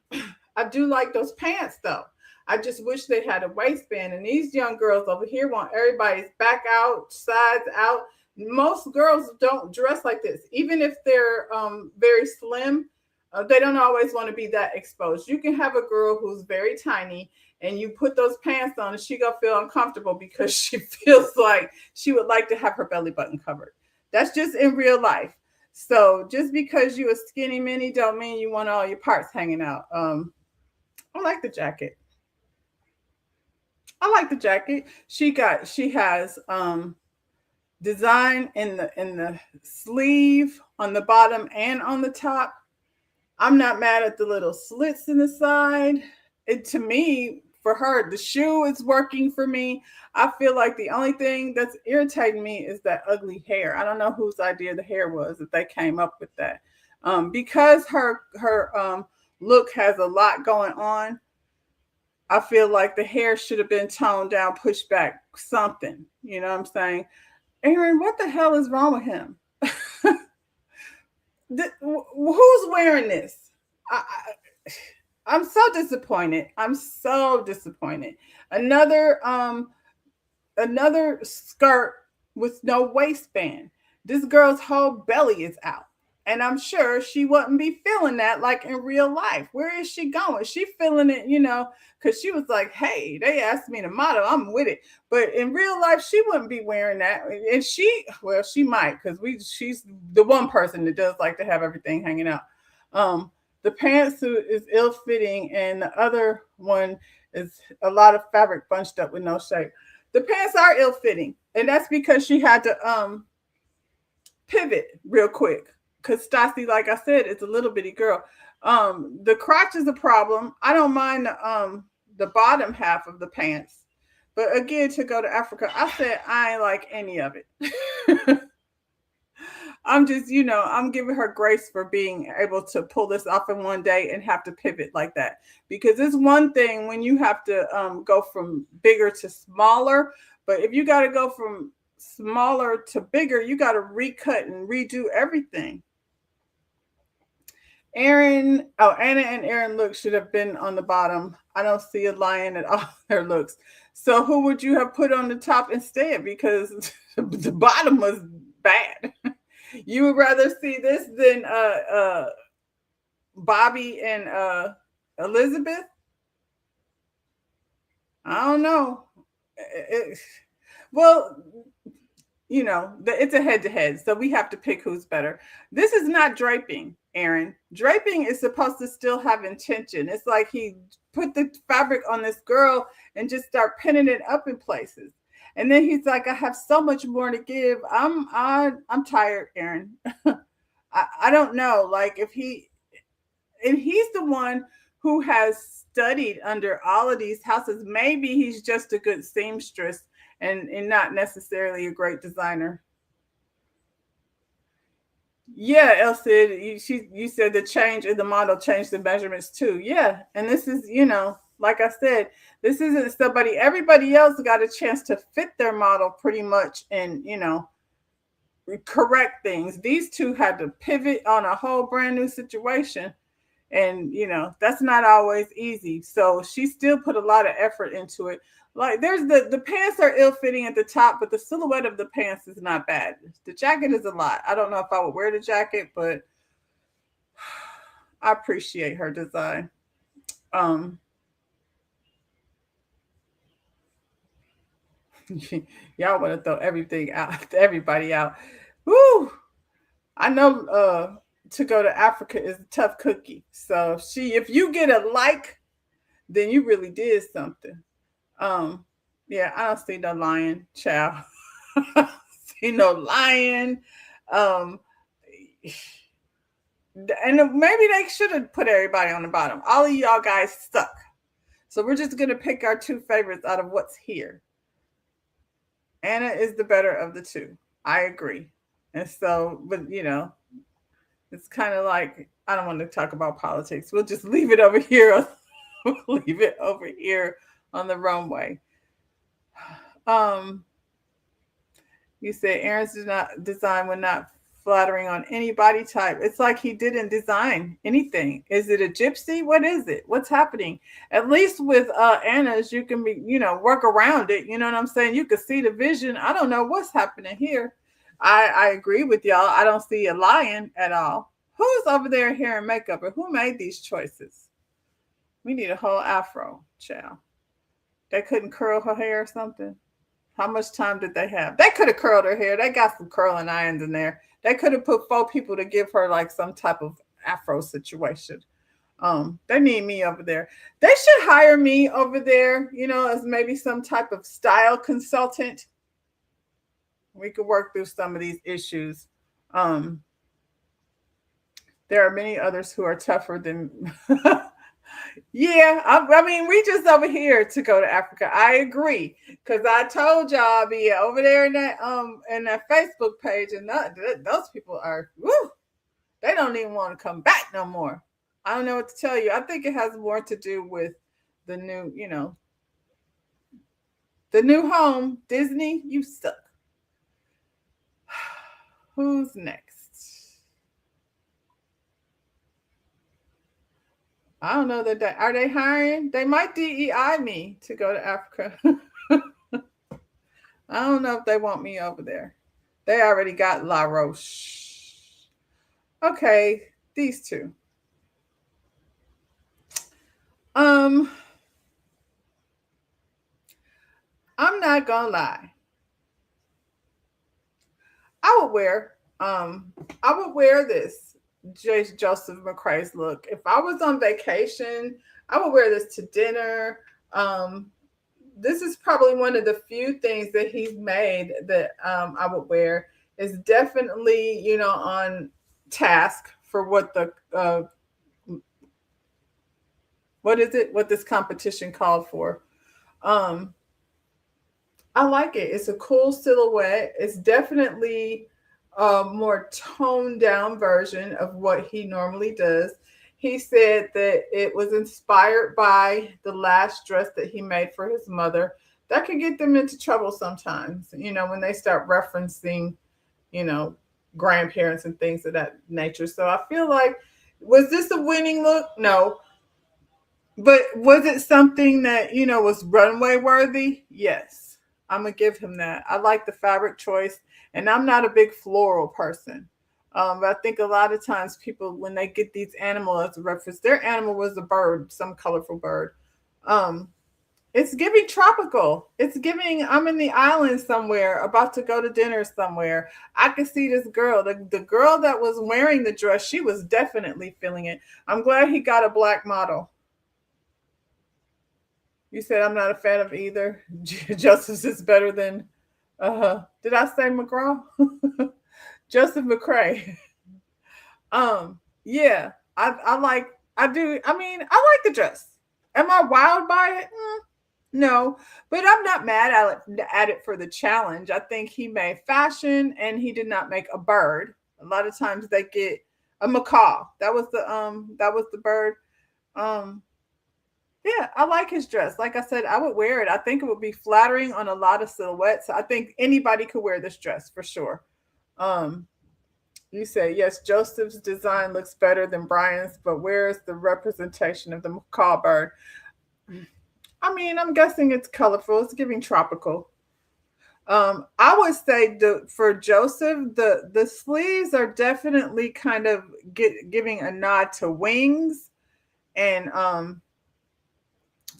I do like those pants though. I just wish they had a waistband. And these young girls over here want everybody's back out, sides out. Most girls don't dress like this, even if they're very slim. They don't always want to be that exposed. You can have a girl who's very tiny, and you put those pants on, and she gonna feel uncomfortable because she feels like she would like to have her belly button covered. That's just in real life. So just because you a skinny mini don't mean you want all your parts hanging out. I like the jacket. I like the jacket. She has design in the sleeve on the bottom and on the top. I'm not mad at the little slits in the side. It to me, for her, the shoe is working for me. I feel like the only thing that's irritating me is that ugly hair. I don't know whose idea the hair was if they came up with that. Because her look has a lot going on. I feel like the hair should have been toned down, pushed back, something. You know what I'm saying? Aaron, what the hell is wrong with him? Who's wearing this? I'm so disappointed. I'm so disappointed. Another another skirt with no waistband. This girl's whole belly is out. And I'm sure she wouldn't be feeling that like in real life. Where is she going? She feeling it, because she was like, hey, they asked me to model. I'm with it. But in real life, she wouldn't be wearing that. And she might, because she's the one person that does like to have everything hanging out. The pantsuit is ill-fitting, and the other one is a lot of fabric bunched up with no shape. The pants are ill-fitting, and that's because she had to pivot real quick. Because Stassi, like I said, it's a little bitty girl. The crotch is a problem. I don't mind the bottom half of the pants. But again, to go to Africa, I said I ain't like any of it. I'm just, I'm giving her grace for being able to pull this off in one day and have to pivot like that. Because it's one thing when you have to go from bigger to smaller. But if you got to go from smaller to bigger, you got to recut and redo everything. Anna and Aaron looks should have been on the bottom. I don't see a lion at all their looks. So who would you have put on the top instead? Because the bottom was bad. You would rather see this than Bobby and Elizabeth? I don't know. Well, it's a head-to-head, so we have to pick who's better. This is not draping, Aaron. Draping is supposed to still have intention. It's like he put the fabric on this girl and just start pinning it up in places. And then he's like, I have so much more to give. I'm tired, Aaron. I don't know. Like he's the one who has studied under all of these houses. Maybe he's just a good seamstress and not necessarily a great designer. Yeah, Elsie, you said the change in the model changed the measurements too. Yeah, and this is, like I said, this isn't somebody. Everybody else got a chance to fit their model pretty much, and correct things. These two had to pivot on a whole brand new situation, And that's not always easy. So she still put a lot of effort into it. Like there's the pants are ill fitting at the top, but the silhouette of the pants is not bad. The jacket is a lot. I don't know if I would wear the jacket, but I appreciate her design. Um, y'all want to throw everything out, everybody out. Woo! I know to go to Africa is a tough cookie. So if you get a like, then you really did something. Um, yeah, I don't see no lion, child. I don't see no lion. Um, and maybe they should have put everybody on the bottom. All of y'all guys suck. So we're just gonna pick our two favorites out of what's here. Anna is the better of the two. I agree. And so, but it's kind of like I don't want to talk about politics. We'll just leave it over here. We'll leave it over here on the runway. Um, you said Aaron's design was not flattering on any body type. It's like he didn't design anything. Is it a gypsy? What is it? What's happening? At least with Anna's, you can work around it. You know what I'm saying? You can see the vision. I don't know what's happening here. I agree with y'all. I don't see a lion at all. Who's over there in hair and makeup, or who made these choices? We need a whole afro, child. They couldn't curl her hair or something. How much time did they have? They could have curled her hair. They got some curling irons in there. They could have put 4 people to give her like some type of afro situation. They need me over there. They should hire me over there, as maybe some type of style consultant. We could work through some of these issues. Um, there are many others who are tougher than Yeah, I mean, we just over here to go to Africa. I agree, because I told y'all I'll be over there in that Facebook page, and those people are, woo, they don't even want to come back no more. I don't know what to tell you. I think it has more to do with the new, the new home. Disney, you suck. Who's next? I don't know that are they hiring? They might DEI me to go to Africa. I don't know if they want me over there. They already got La Roche. Okay, these two. Um, I'm not gonna lie. I would wear um I would wear this Joseph McCrae's look. If I was on vacation, I would wear this to dinner. Um, this is probably one of the few things that he's made that I would wear. Is definitely on task for what the what is it? What this competition called for? Um, I like it. It's a cool silhouette. It's definitely a more toned down version of what he normally does. He said that it was inspired by the last dress that he made for his mother. That can get them into trouble sometimes, when they start referencing, you know, grandparents and things of that nature. So I feel like, was this a winning look? No. But was it something that, was runway worthy? Yes. I'm going to give him that. I like the fabric choice, and I'm not a big floral person. But I think a lot of times people, when they get these animal as a reference, their animal was a bird, some colorful bird. Um, it's giving tropical. It's giving, I'm in the islands somewhere, about to go to dinner somewhere. I could see this girl. The girl that was wearing the dress, she was definitely feeling it. I'm glad he got a black model. You said I'm not a fan of either. Justice is better than. Did I say McGraw? Joseph McCrae. Yeah, I like. I do. I mean, I like the dress. Am I wild by it? No, but I'm not mad at it for the challenge. I think he made fashion, and he did not make a bird. A lot of times they get a macaw. That was the bird. Um, Yeah, I like his dress. Like I said, I would wear it. I think it would be flattering on a lot of silhouettes. I think anybody could wear this dress for sure. Um, You say, yes, Joseph's design looks better than Brian's, but where is the representation of the macaw bird? I mean, I'm guessing it's colorful. It's giving tropical. I would say for Joseph, the sleeves are definitely kind of giving a nod to wings, and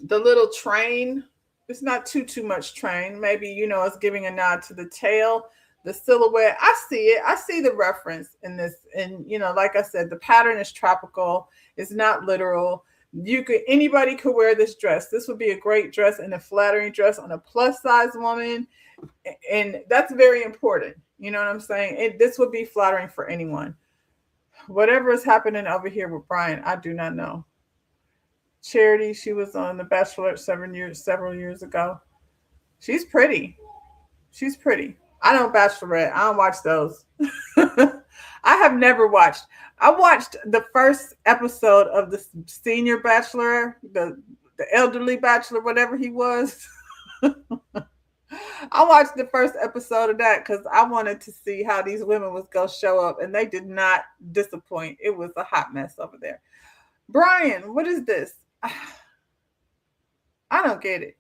the little train. It's not too much train. Maybe it's giving a nod to the tail, the silhouette. I see it. I see the reference in this, and like I said, the pattern is tropical. It's not literal. Anybody could wear this dress. This would be a great dress and a flattering dress on a plus size woman, and that's very important. You know what I'm saying? This would be flattering for anyone. Whatever is happening over here with Brian, I do not know. Charity, she was on The Bachelor several years ago. She's pretty. She's pretty. I don't Bachelorette. I don't watch those. I have never watched. I watched the first episode of the senior Bachelor, the elderly Bachelor, whatever he was. I watched the first episode of that because I wanted to see how these women was gonna show up, and they did not disappoint. It was a hot mess over there. Brian, what is this? I don't get it.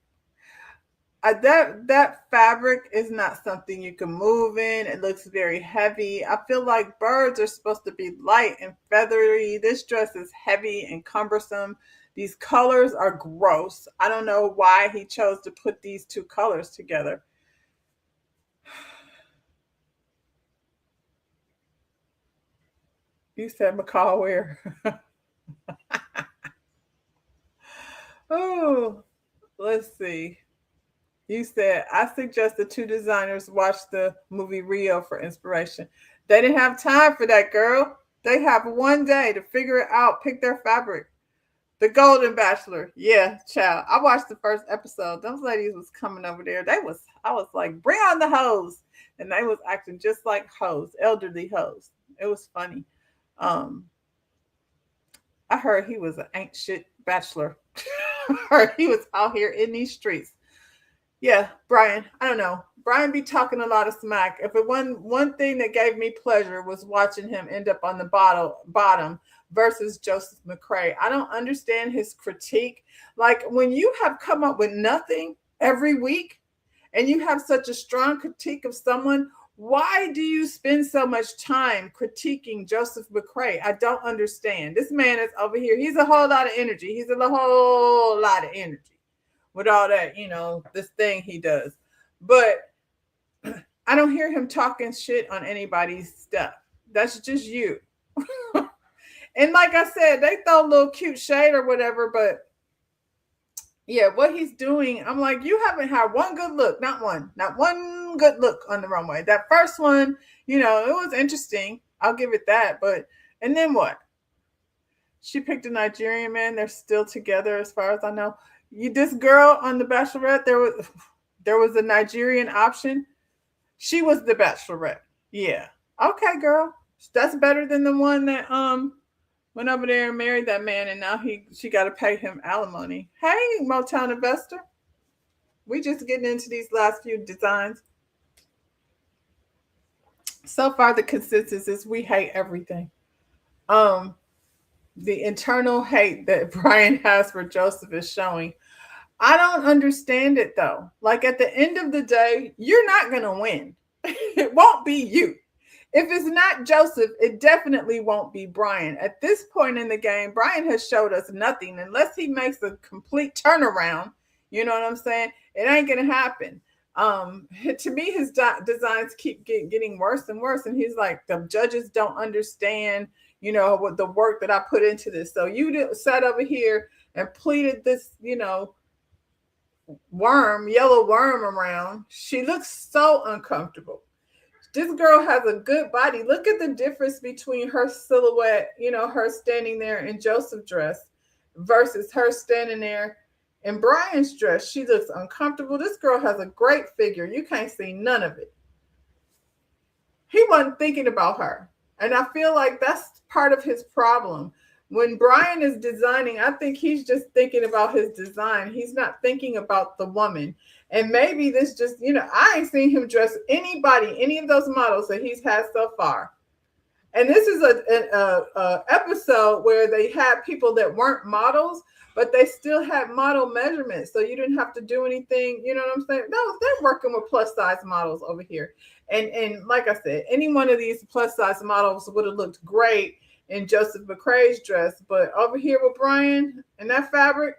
That fabric is not something you can move in. It looks very heavy. I feel like birds are supposed to be light and feathery. This dress is heavy and cumbersome. These colors are gross. I don't know why he chose to put these two colors together. You said macaw wear. Oh, let's see. You said, I suggest the two designers watch the movie Rio for inspiration. They didn't have time for that, girl. They have one day to figure it out, pick their fabric. The Golden Bachelor. Yeah, child. I watched the first episode. Those ladies was coming over there. I was like, bring on the hoes. And they was acting just like hoes, elderly hoes. It was funny. Um, I heard he was an ain't shit bachelor. I heard he was out here in these streets. Yeah, Brian. I don't know. Brian be talking a lot of smack. If it one thing that gave me pleasure was watching him end up on the bottom versus Joseph McCray. I don't understand his critique. Like when you have come up with nothing every week and you have such a strong critique of someone, why do you spend so much time critiquing Joseph McCray? I don't understand. This man is over here. He's a whole lot of energy. He's a whole lot of energy with all that, this thing he does. But I don't hear him talking shit on anybody's stuff. That's just you. And like I said, they throw a little cute shade or whatever, but yeah, what he's doing, I'm like, you haven't had one good look, not one good look on the runway. That first one, it was interesting. I'll give it that. But, and then what? She picked a Nigerian man. They're still together as far as I know. This girl on The Bachelorette, there was a Nigerian option. She was the Bachelorette. Yeah. Okay, girl. That's better than the one that went over there and married that man, and now she got to pay him alimony. Hey, Motown investor. We just getting into these last few designs. So far, the consensus is we hate everything. The internal hate that Brian has for Joseph is showing. I don't understand it though. Like at the end of the day, you're not going to win. It won't be you. If it's not Joseph, it definitely won't be Brian. At this point in the game, Brian has showed us nothing unless he makes a complete turnaround. You know what I'm saying? It ain't going to happen. To me, his designs keep getting worse and worse. And he's like, the judges don't understand, what the work that I put into this. So you sat over here and pleated this, yellow worm around. She looks so uncomfortable. This girl has a good body. Look at the difference between her silhouette, her standing there in Joseph's dress versus her standing there in Brian's dress. She looks uncomfortable. This girl has a great figure. You can't see none of it. He wasn't thinking about her. And I feel like that's part of his problem. When Brian is designing, I think he's just thinking about his design. He's not thinking about the woman. And maybe this just, I ain't seen him dress any of those models that he's had so far. And this is a episode where they had people that weren't models, but they still had model measurements, so you didn't have to do anything. You know what I'm saying? No, they're working with plus size models over here, and like I said, any one of these plus size models would have looked great in Joseph McCrae's dress, but over here with Brian and that fabric,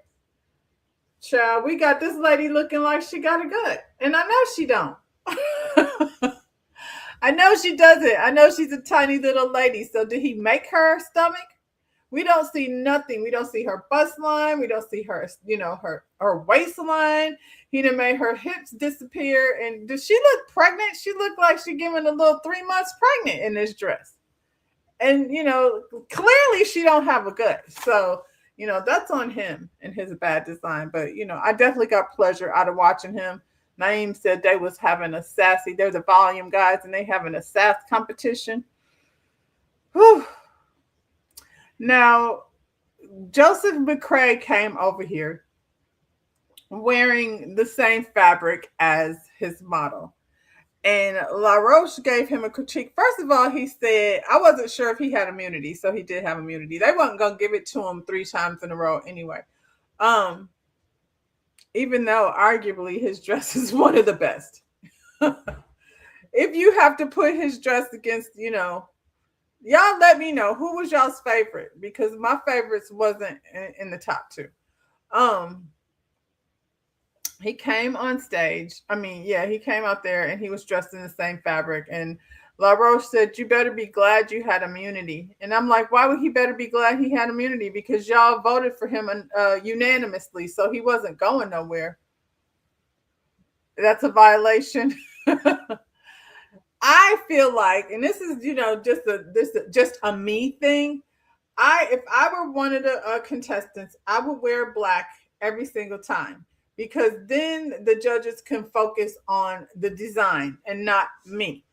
child, we got this lady looking like she got a gut, and I know she don't. I know she doesn't. I know she's a tiny little lady. So did he make her stomach? We don't see nothing. We don't see her bust line. We don't see her, her waistline. He done made her hips disappear. And does she look pregnant? She looked like she giving a little 3 months pregnant in this dress. And clearly she don't have a gut. So that's on him and his bad design. But I definitely got pleasure out of watching him. Naeem said they was having a sassy. They're the volume guys, and they having a sass competition. Whew. Now, Joseph McCrae came over here wearing the same fabric as his model. And La Roche gave him a critique. First of all, he said, I wasn't sure if he had immunity, so he did have immunity. They wasn't going to give it to him 3 times in a row anyway. Even though arguably his dress is one of the best. If you have to put his dress against, y'all let me know who was y'all's favorite, because my favorites wasn't in the top 2. He came on stage. He came out there and he was dressed in the same fabric. And La Roche said, you better be glad you had immunity. And I'm like, why would he better be glad he had immunity? Because y'all voted for him unanimously. So he wasn't going nowhere. That's a violation. I feel like, and this is, just a me thing. If I were one of the contestants, I would wear black every single time, because then the judges can focus on the design and not me.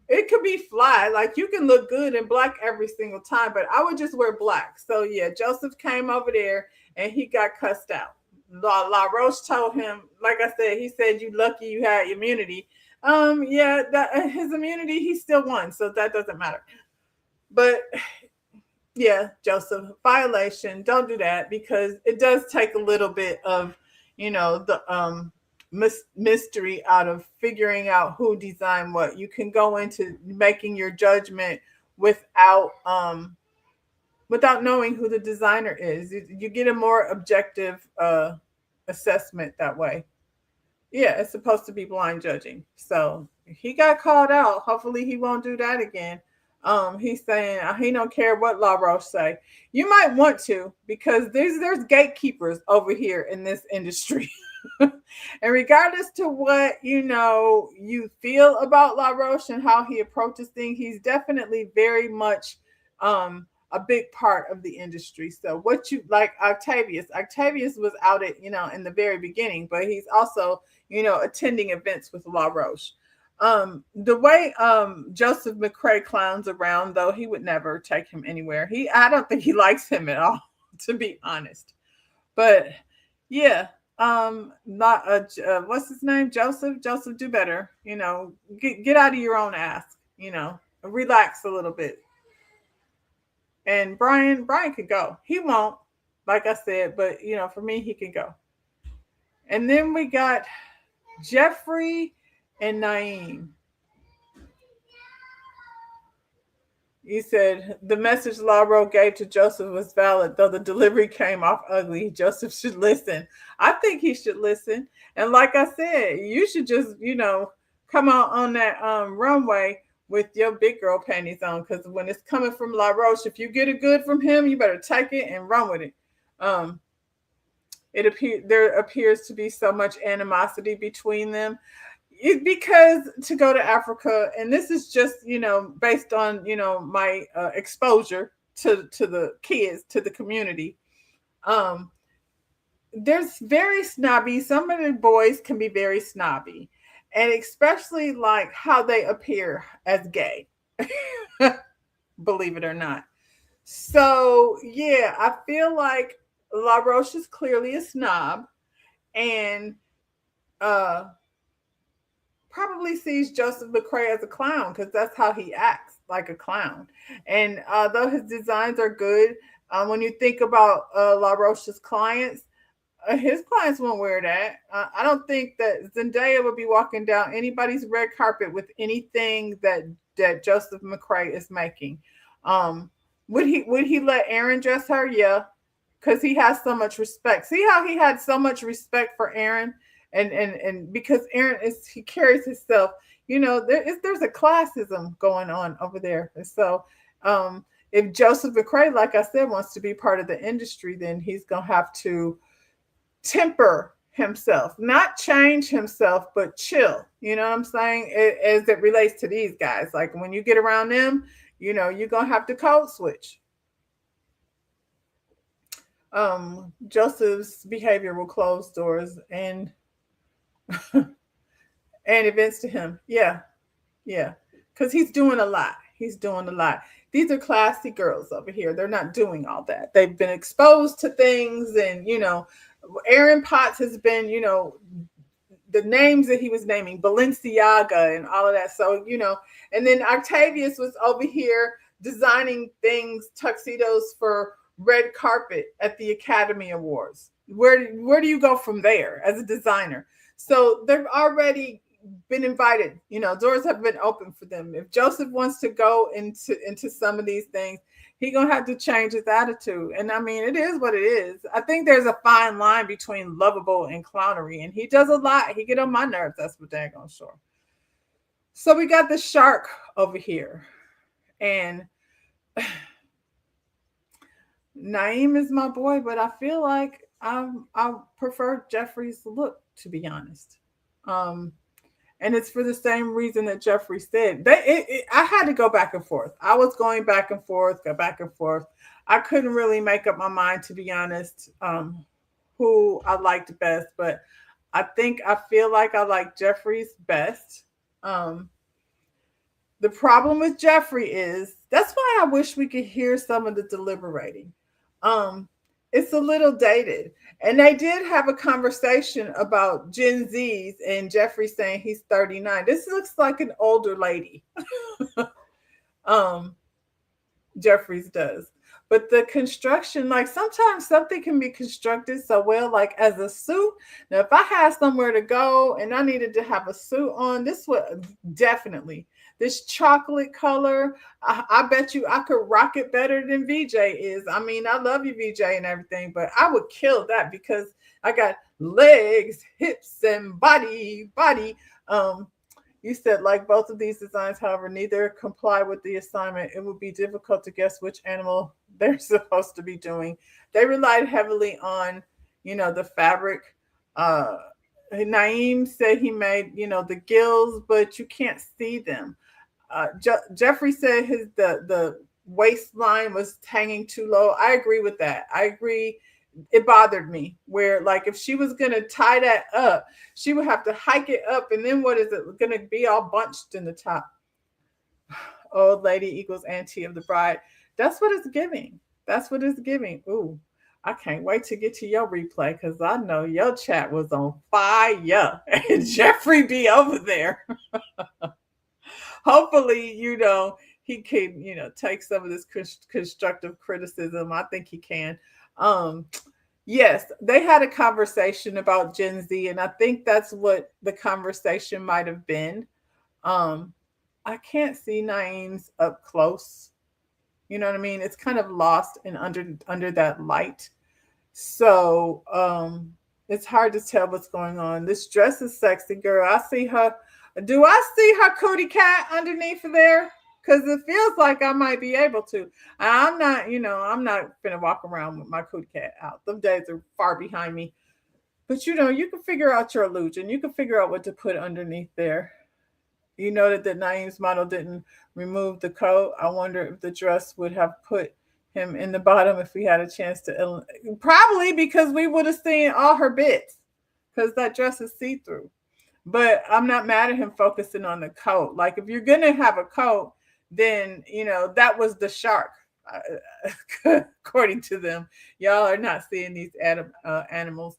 It could be fly, like you can look good in black every single time, but I would just wear black. So yeah, Joseph came over there and he got cussed out. La Roche told him, like I said, he said, you lucky you had immunity. His immunity, he still won, so that doesn't matter. But yeah, Joseph, violation. Don't do that, because it does take a little bit of the mystery out of figuring out who designed what. You can go into making your judgment without knowing who the designer is. You get a more objective assessment that way. Yeah, it's supposed to be blind judging. So he got called out. Hopefully he won't do that again. He's saying he don't care what La Roche say. You might want to, because there's gatekeepers over here in this industry. And regardless to what you feel about La Roche and how he approaches things, he's definitely very much a big part of the industry. So what you like, Octavius was out at in the very beginning, but he's also attending events with La Roche. The way Joseph McCrae clowns around, though, he would never take him anywhere. I don't think he likes him at all, to be honest. But yeah, not what's his name? Joseph, do better. Get out of your own ass. Relax a little bit. And Brian could go. He won't, like I said, but for me, he can go. And then we got Jeffrey and Naeem. He said the message Lauro gave to Joseph was valid, though the delivery came off ugly. Joseph should listen. I think he should listen. And like I said, you should just, come out on that runway with your big girl panties on, because when it's coming from La Roche, if you get it good from him, you better take it and run with it. There appears to be so much animosity between them. Because to go to Africa, and this is just based on my exposure to the kids, to the community, there's very snobby. Some of the boys can be very snobby, and especially like how they appear as gay, believe it or not. So yeah, I feel like La Roche is clearly a snob, and probably sees Joseph McCray as a clown because that's how he acts, like a clown. And though his designs are good, when you think about La Roche's clients, his clients won't wear that. I don't think that Zendaya would be walking down anybody's red carpet with anything that Joseph McCray is making. Um, would he let Aaron dress her? Yeah, because he has so much respect. See how he had so much respect for Aaron, and because Aaron is he carries himself. There's a classism going on over there, and so if Joseph McCray, like I said, wants to be part of the industry, then he's gonna have to temper himself, not change himself, but chill. You know what I'm saying? As it relates to these guys, like when you get around them, you're gonna have to code switch. Joseph's behavior will close doors and events to him. Yeah, yeah, because he's doing a lot. He's doing a lot. These are classy girls over here. They're not doing all that. They've been exposed to things, and Aaron Potts has been, the names that he was naming, Balenciaga and all of that. So, and then Octavius was over here designing things, tuxedos for red carpet at the Academy Awards. Where do you go from there as a designer? So they've already been invited. Doors have been open for them. If Joseph wants to go into some of these things, he's gonna have to change his attitude. And I mean, it is what it is. I think there's a fine line between lovable and clownery, and he does a lot. He get on my nerves. That's for daggone sure. So we got the shark over here, and Naeem is my boy, but I feel like I prefer Jeffrey's look, to be honest. Um, and it's for the same reason that Jeffrey said. I had to go back and forth. I was going back and forth, go back and forth. I couldn't really make up my mind, to be honest, who I liked best. But I feel like I like Jeffrey's best. Um, the problem with Jeffrey is that's why I wish we could hear some of the deliberating. Um, it's a little dated. And they did have a conversation about Gen Zs and Jeffrey saying he's 39. This looks like an older lady. um, Jeffries does. But the construction, like sometimes something can be constructed so well, like as a suit. Now, if I had somewhere to go and I needed to have a suit on, this would definitely, this chocolate color, I bet you I could rock it better than VJ is. I mean, I love you, VJ, and everything, but I would kill that because I got legs, hips, and body. You said, like both of these designs, however, neither comply with the assignment. It would be difficult to guess which animal they're supposed to be doing. They relied heavily on, the fabric. Uh, Naeem said he made, the gills, but you can't see them. Jeffrey said the waistline was hanging too low. I agree with that. I agree. It bothered me where, like, if she was gonna tie that up, she would have to hike it up, and then what is it gonna be all bunched in the top? Old lady equals auntie of the bride. That's what it's giving. That's what it's giving. Ooh, I can't wait to get to your replay because I know your chat was on fire and Jeffrey be over there. Hopefully, he can, take some of this constructive criticism. I think he can. Um, yes, they had a conversation about Gen Z, and I think that's what the conversation might have been. Um, I can't see Naeem's up close. You know what I mean? It's kind of lost and under that light. So it's hard to tell what's going on. This dress is sexy, girl. I see her. Do I see her cootie cat underneath of there? Because it feels like I might be able to. I'm not, I'm not gonna walk around with my cootie cat out. Them days are far behind me. But you can figure out your illusion. You can figure out what to put underneath there. You noted that Naeem's model didn't remove the coat. I wonder if the dress would have put him in the bottom if we had a chance to. Probably because we would have seen all her bits because that dress is see-through. But I'm not mad at him focusing on the coat. Like, if you're going to have a coat, then, that was the shark, according to them. Y'all are not seeing these animals.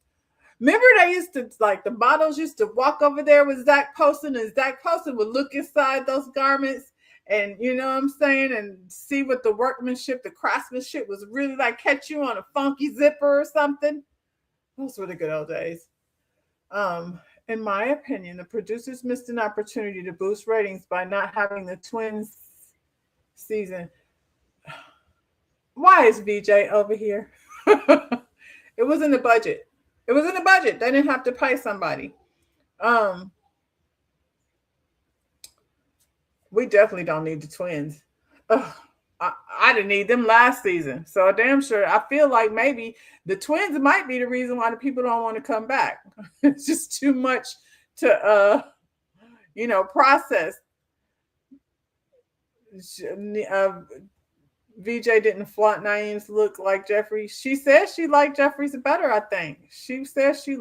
Remember they used to, like, the models used to walk over there with Zach Poston, and Zach Poston would look inside those garments and, you know what I'm saying, and see what the workmanship, the craftsmanship was really like, catch you on a funky zipper or something. Those were the good old days. In my opinion, the producers missed an opportunity to boost ratings by not having the twins season. Why is VJ over here? It was in the budget. It was in the budget. They didn't have to pay somebody. Um, we definitely don't need the twins. Ugh, I didn't need them last season. So damn sure. I feel like maybe the twins might be the reason why the people don't want to come back. It's just too much to process. VJ didn't flaunt Naeem's look like Jeffrey. She said she liked Jeffrey's better, I think. She said she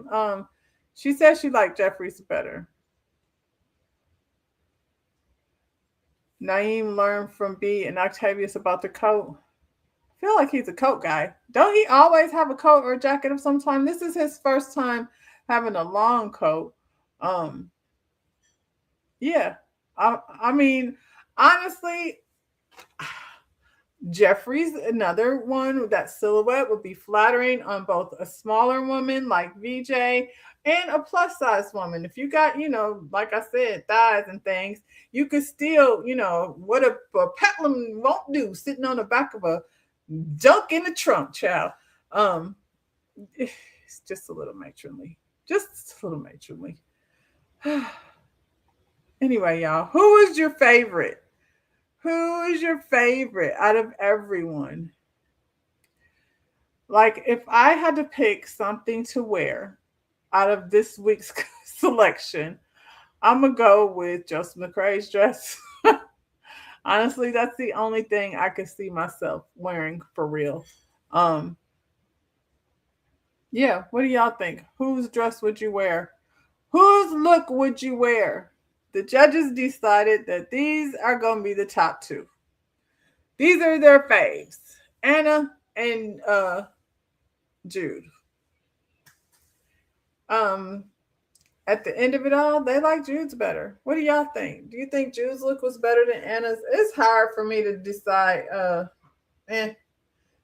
liked Jeffrey's better. Naeem learned from B and Octavius about the coat. I feel like he's a coat guy. Don't he always have a coat or a jacket of some time? This is his first time having a long coat. Yeah. I mean, honestly, Jeffrey's another one. That silhouette would be flattering on both a smaller woman like VJ and a plus size woman. If you got, like I said, thighs and things, you could still, what a peplum won't do sitting on the back of a junk in the trunk, child. It's just a little matronly. Just a little matronly. Anyway, y'all, who is your favorite? Who is your favorite out of everyone? Like, if I had to pick something to wear out of this week's selection, I'm going to go with Joseph McCrae's dress. Honestly, that's the only thing I could see myself wearing for real. Yeah, what do y'all think? Whose dress would you wear? Whose look would you wear? The judges decided that these are going to be the top two. These are their faves. Anna and Jude. At the end of it all, they like Jude's better. What do y'all think? Do you think Jude's look was better than Anna's? It's hard for me to decide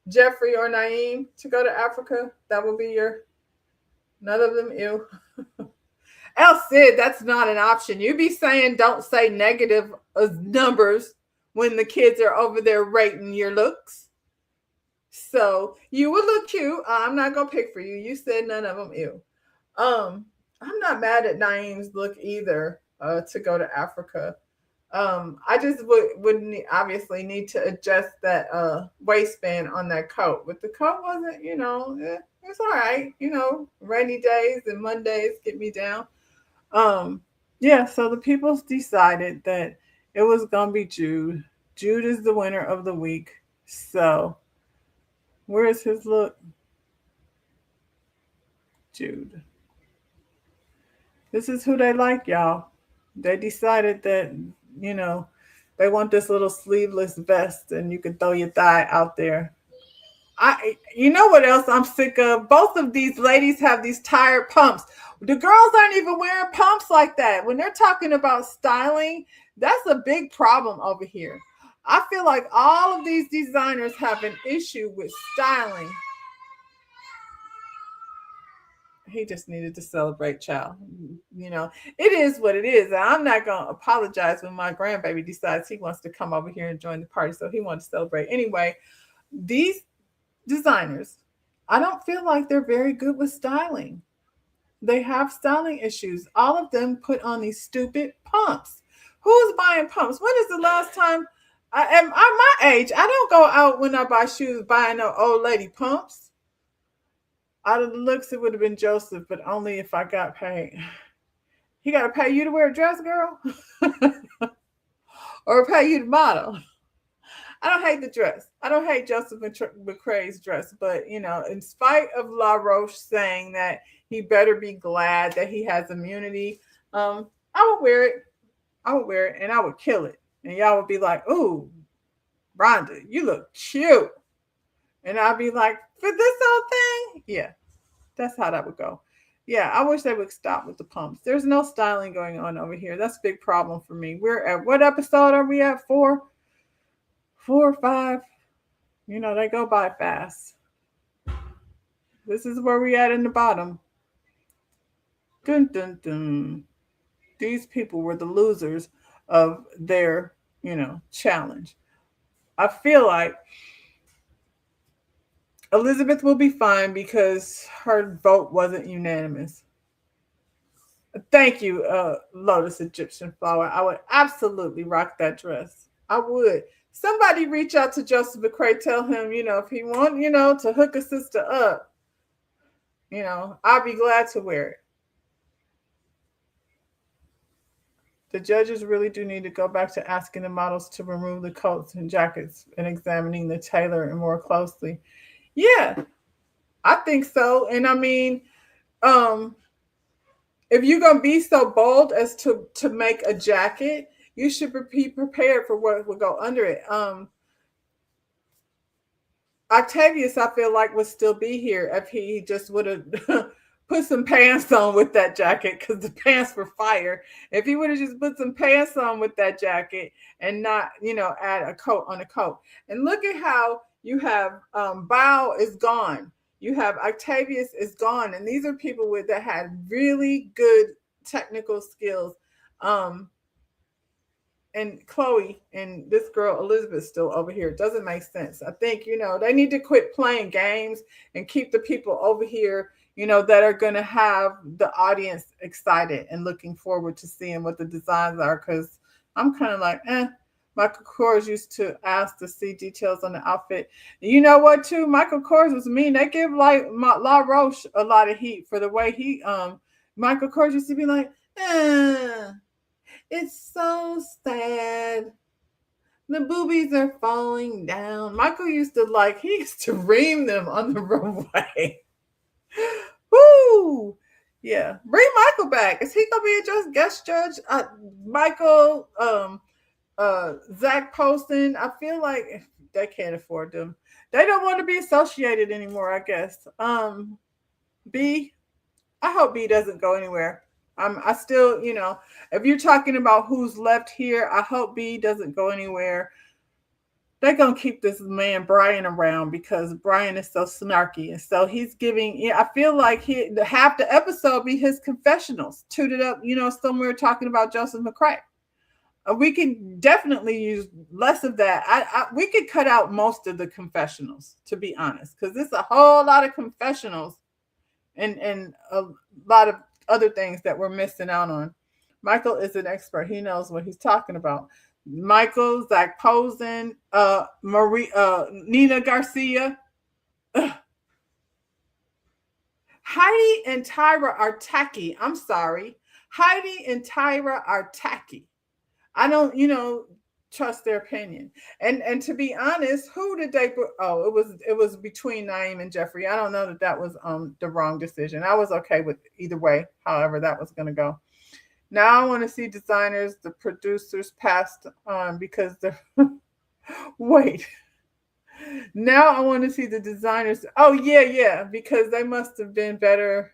Jeffrey or Naeem to go to Africa. That would be none of them ew. El Cid, that's not an option. You be saying don't say negative numbers when the kids are over there rating your looks. So you would look cute. I'm not gonna pick for you. You said none of them ew. I'm not mad at Naeem's look either to go to Africa. I just would obviously need to adjust that waistband on that coat. But the coat wasn't, it's all right. Rainy days and Mondays get me down. Yeah, so the people decided that it was gonna be Jude. Jude is the winner of the week. So where is his look? Jude. This is who they like, y'all. They decided that, they want this little sleeveless vest and you can throw your thigh out there. You know what else I'm sick of? Both of these ladies have these tired pumps. The girls aren't even wearing pumps like that. When they're talking about styling, that's a big problem over here. I feel like all of these designers have an issue with styling. He just needed to celebrate, child. It is what it is. I'm not going to apologize when my grandbaby decides he wants to come over here and join the party. So he wants to celebrate. Anyway, these designers, I don't feel like they're very good with styling. They have styling issues. All of them put on these stupid pumps. Who's buying pumps? When is the last time I'm my age? I don't go out when I buy shoes buying no old lady pumps. Out of the looks, it would have been Joseph, but only if I got paid. He got to pay you to wear a dress, girl? Or pay you to model? I don't hate the dress. I don't hate Joseph McCrae's dress, but, in spite of La Roche saying that he better be glad that he has immunity, I would wear it. I would wear it, and I would kill it. And y'all would be like, ooh, Rhonda, you look cute. And I'd be like, for this whole thing? Yeah, that's how that would go. Yeah, I wish they would stop with the pumps. There's no styling going on over here. That's a big problem for me. We're at what episode are we at? Four or five? You know, they go by fast. This is where we at in the bottom. Dun dun dun. These people were the losers of their, challenge. I feel like Elizabeth will be fine because her vote wasn't unanimous. Thank you, Lotus Egyptian Flower. I would absolutely rock that dress. I would. Somebody reach out to Joseph McCray, tell him, if he want, to hook a sister up, I'll be glad to wear it. The judges really do need to go back to asking the models to remove the coats and jackets and examining the tailor and more closely. Yeah, I think so. And I mean, um, if you're gonna be so bold as to make a jacket, you should be prepared for what will go under it. Octavius, I feel like would still be here if he just would have put some pants on with that jacket because the pants were fire. If he would have just put some pants on with that jacket and not, add a coat on a coat. And look at how you have Bao is gone. You have Octavius is gone, and these are people that had really good technical skills. Um, and Chloe and this girl Elizabeth still over here. It doesn't make sense. I think, they need to quit playing games and keep the people over here, that are going to have the audience excited and looking forward to seeing what the designs are. Because I'm kind of like, Michael Kors used to ask to see details on the outfit. You know what, too? Michael Kors was mean. They give like La Roche a lot of heat for the way Michael Kors used to be like, it's so sad. The boobies are falling down. Michael used to he used to ream them on the runway. Woo! Yeah. Bring Michael back. Is he gonna be a just guest judge? Michael, Zach Poston. I feel like they can't afford them. They don't want to be associated anymore, I guess. B, I hope B doesn't go anywhere. I still, if you're talking about who's left here, I hope B doesn't go anywhere. They're gonna keep this man Brian around because Brian is so snarky, and so he's giving. I feel like half the episode be his confessionals, tooted up, somewhere talking about Joseph McCray. We can definitely use less of that. We could cut out most of the confessionals, to be honest, because there's a whole lot of confessionals and a lot of other things that we're missing out on. Michael is an expert. He knows what he's talking about. Michael, Zach Posen, Marie, Nina Garcia. Ugh. Heidi and Tyra are tacky. I'm sorry. Heidi and Tyra are tacky. I don't, trust their opinion. And to be honest, who did they put? Oh, it was between Naeem and Jeffrey. I don't know that was the wrong decision. I was okay with either way, however that was going to go. Now I want to see designers, the producers passed on because they're wait. Now I want to see the designers. Oh yeah, because they must have been better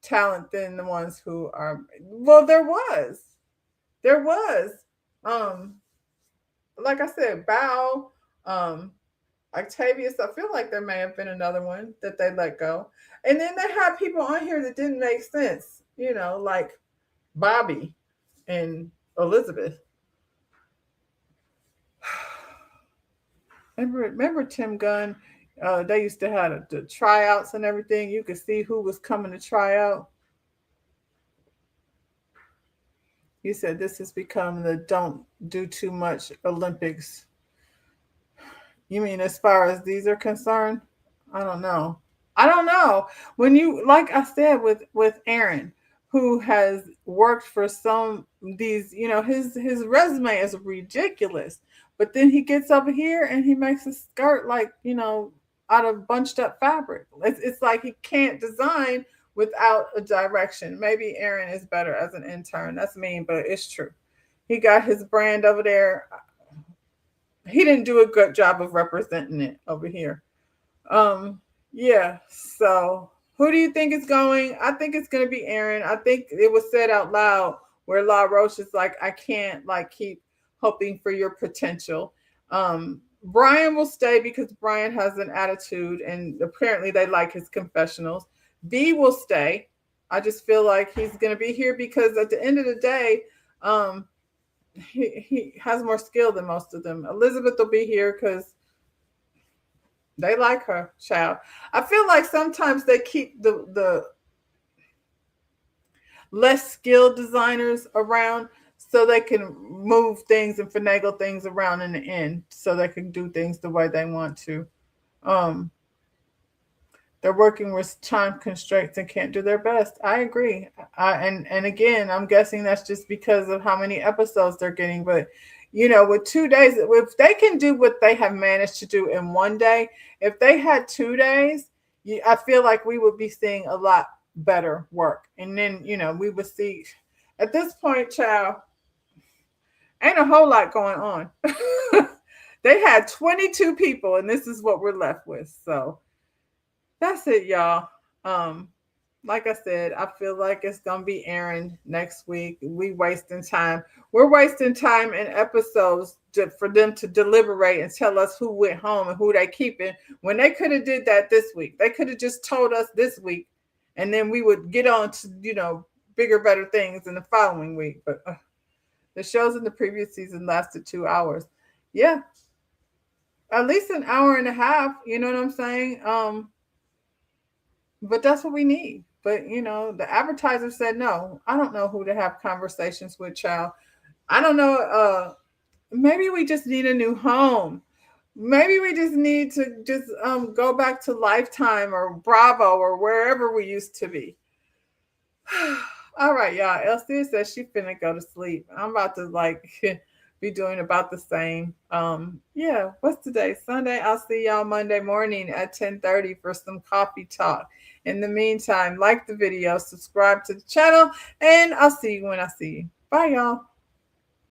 talent than the ones who are. Well, there was. Um, like I said, Bao, Octavius. I feel like there may have been another one that they let go, and then they had people on here that didn't make sense. Like Bobby and Elizabeth. Remember Tim Gunn? They used to have the tryouts and everything. You could see who was coming to try out. He said this has become the don't do too much Olympics. You mean as far as these are concerned? I don't know. I don't know. When you like I said with Aaron, who has worked for some these, his resume is ridiculous. But then he gets over here and he makes a skirt like, out of bunched up fabric. It's like he can't design without a direction. Maybe Aaron is better as an intern. That's mean, but it's true. He got his brand over there. He didn't do a good job of representing it over here. Yeah, so Who do you think is going? I think it's going to be Aaron. I think it was said out loud where La Roche is like, I can't like keep hoping for your potential. Brian will stay because Brian has an attitude and apparently they like his confessionals. B will stay. I just feel like he's going to be here because at the end of the day, um, he has more skill than most of them. Elizabeth will be here because they like her, child. I feel like sometimes they keep the less skilled designers around so they can move things and finagle things around in the end so they can do things the way they want to. Um, they're working with time constraints and can't do their best. I agree. And again, I'm guessing that's just because of how many episodes they're getting. But with 2 days, if they can do what they have managed to do in one day, if they had 2 days, I feel like we would be seeing a lot better work. And then we would see. At this point, child, ain't a whole lot going on. They had 22 people, and this is what we're left with. So that's it, y'all. Um, like I said, I feel like it's gonna be Aaron next week. We wasting time. We're wasting time in episodes for them to deliberate and tell us who went home and who they keeping. When they could have did that this week, they could have just told us this week, and then we would get on to bigger, better things in the following week. But the shows in the previous season lasted 2 hours. Yeah, at least an hour and a half. You know what I'm saying? But that's what we need. But the advertiser said no. I don't know who to have conversations with, child. I don't know. Maybe we just need a new home. Maybe we just need to just go back to Lifetime or Bravo or wherever we used to be. All right, y'all. Elsie says she finna go to sleep. I'm about to be doing about the same. Yeah, what's today? Sunday. I'll see y'all Monday morning at 10:30 for some coffee talk. In the meantime, like the video, subscribe to the channel, and I'll see you when I see you. Bye, y'all.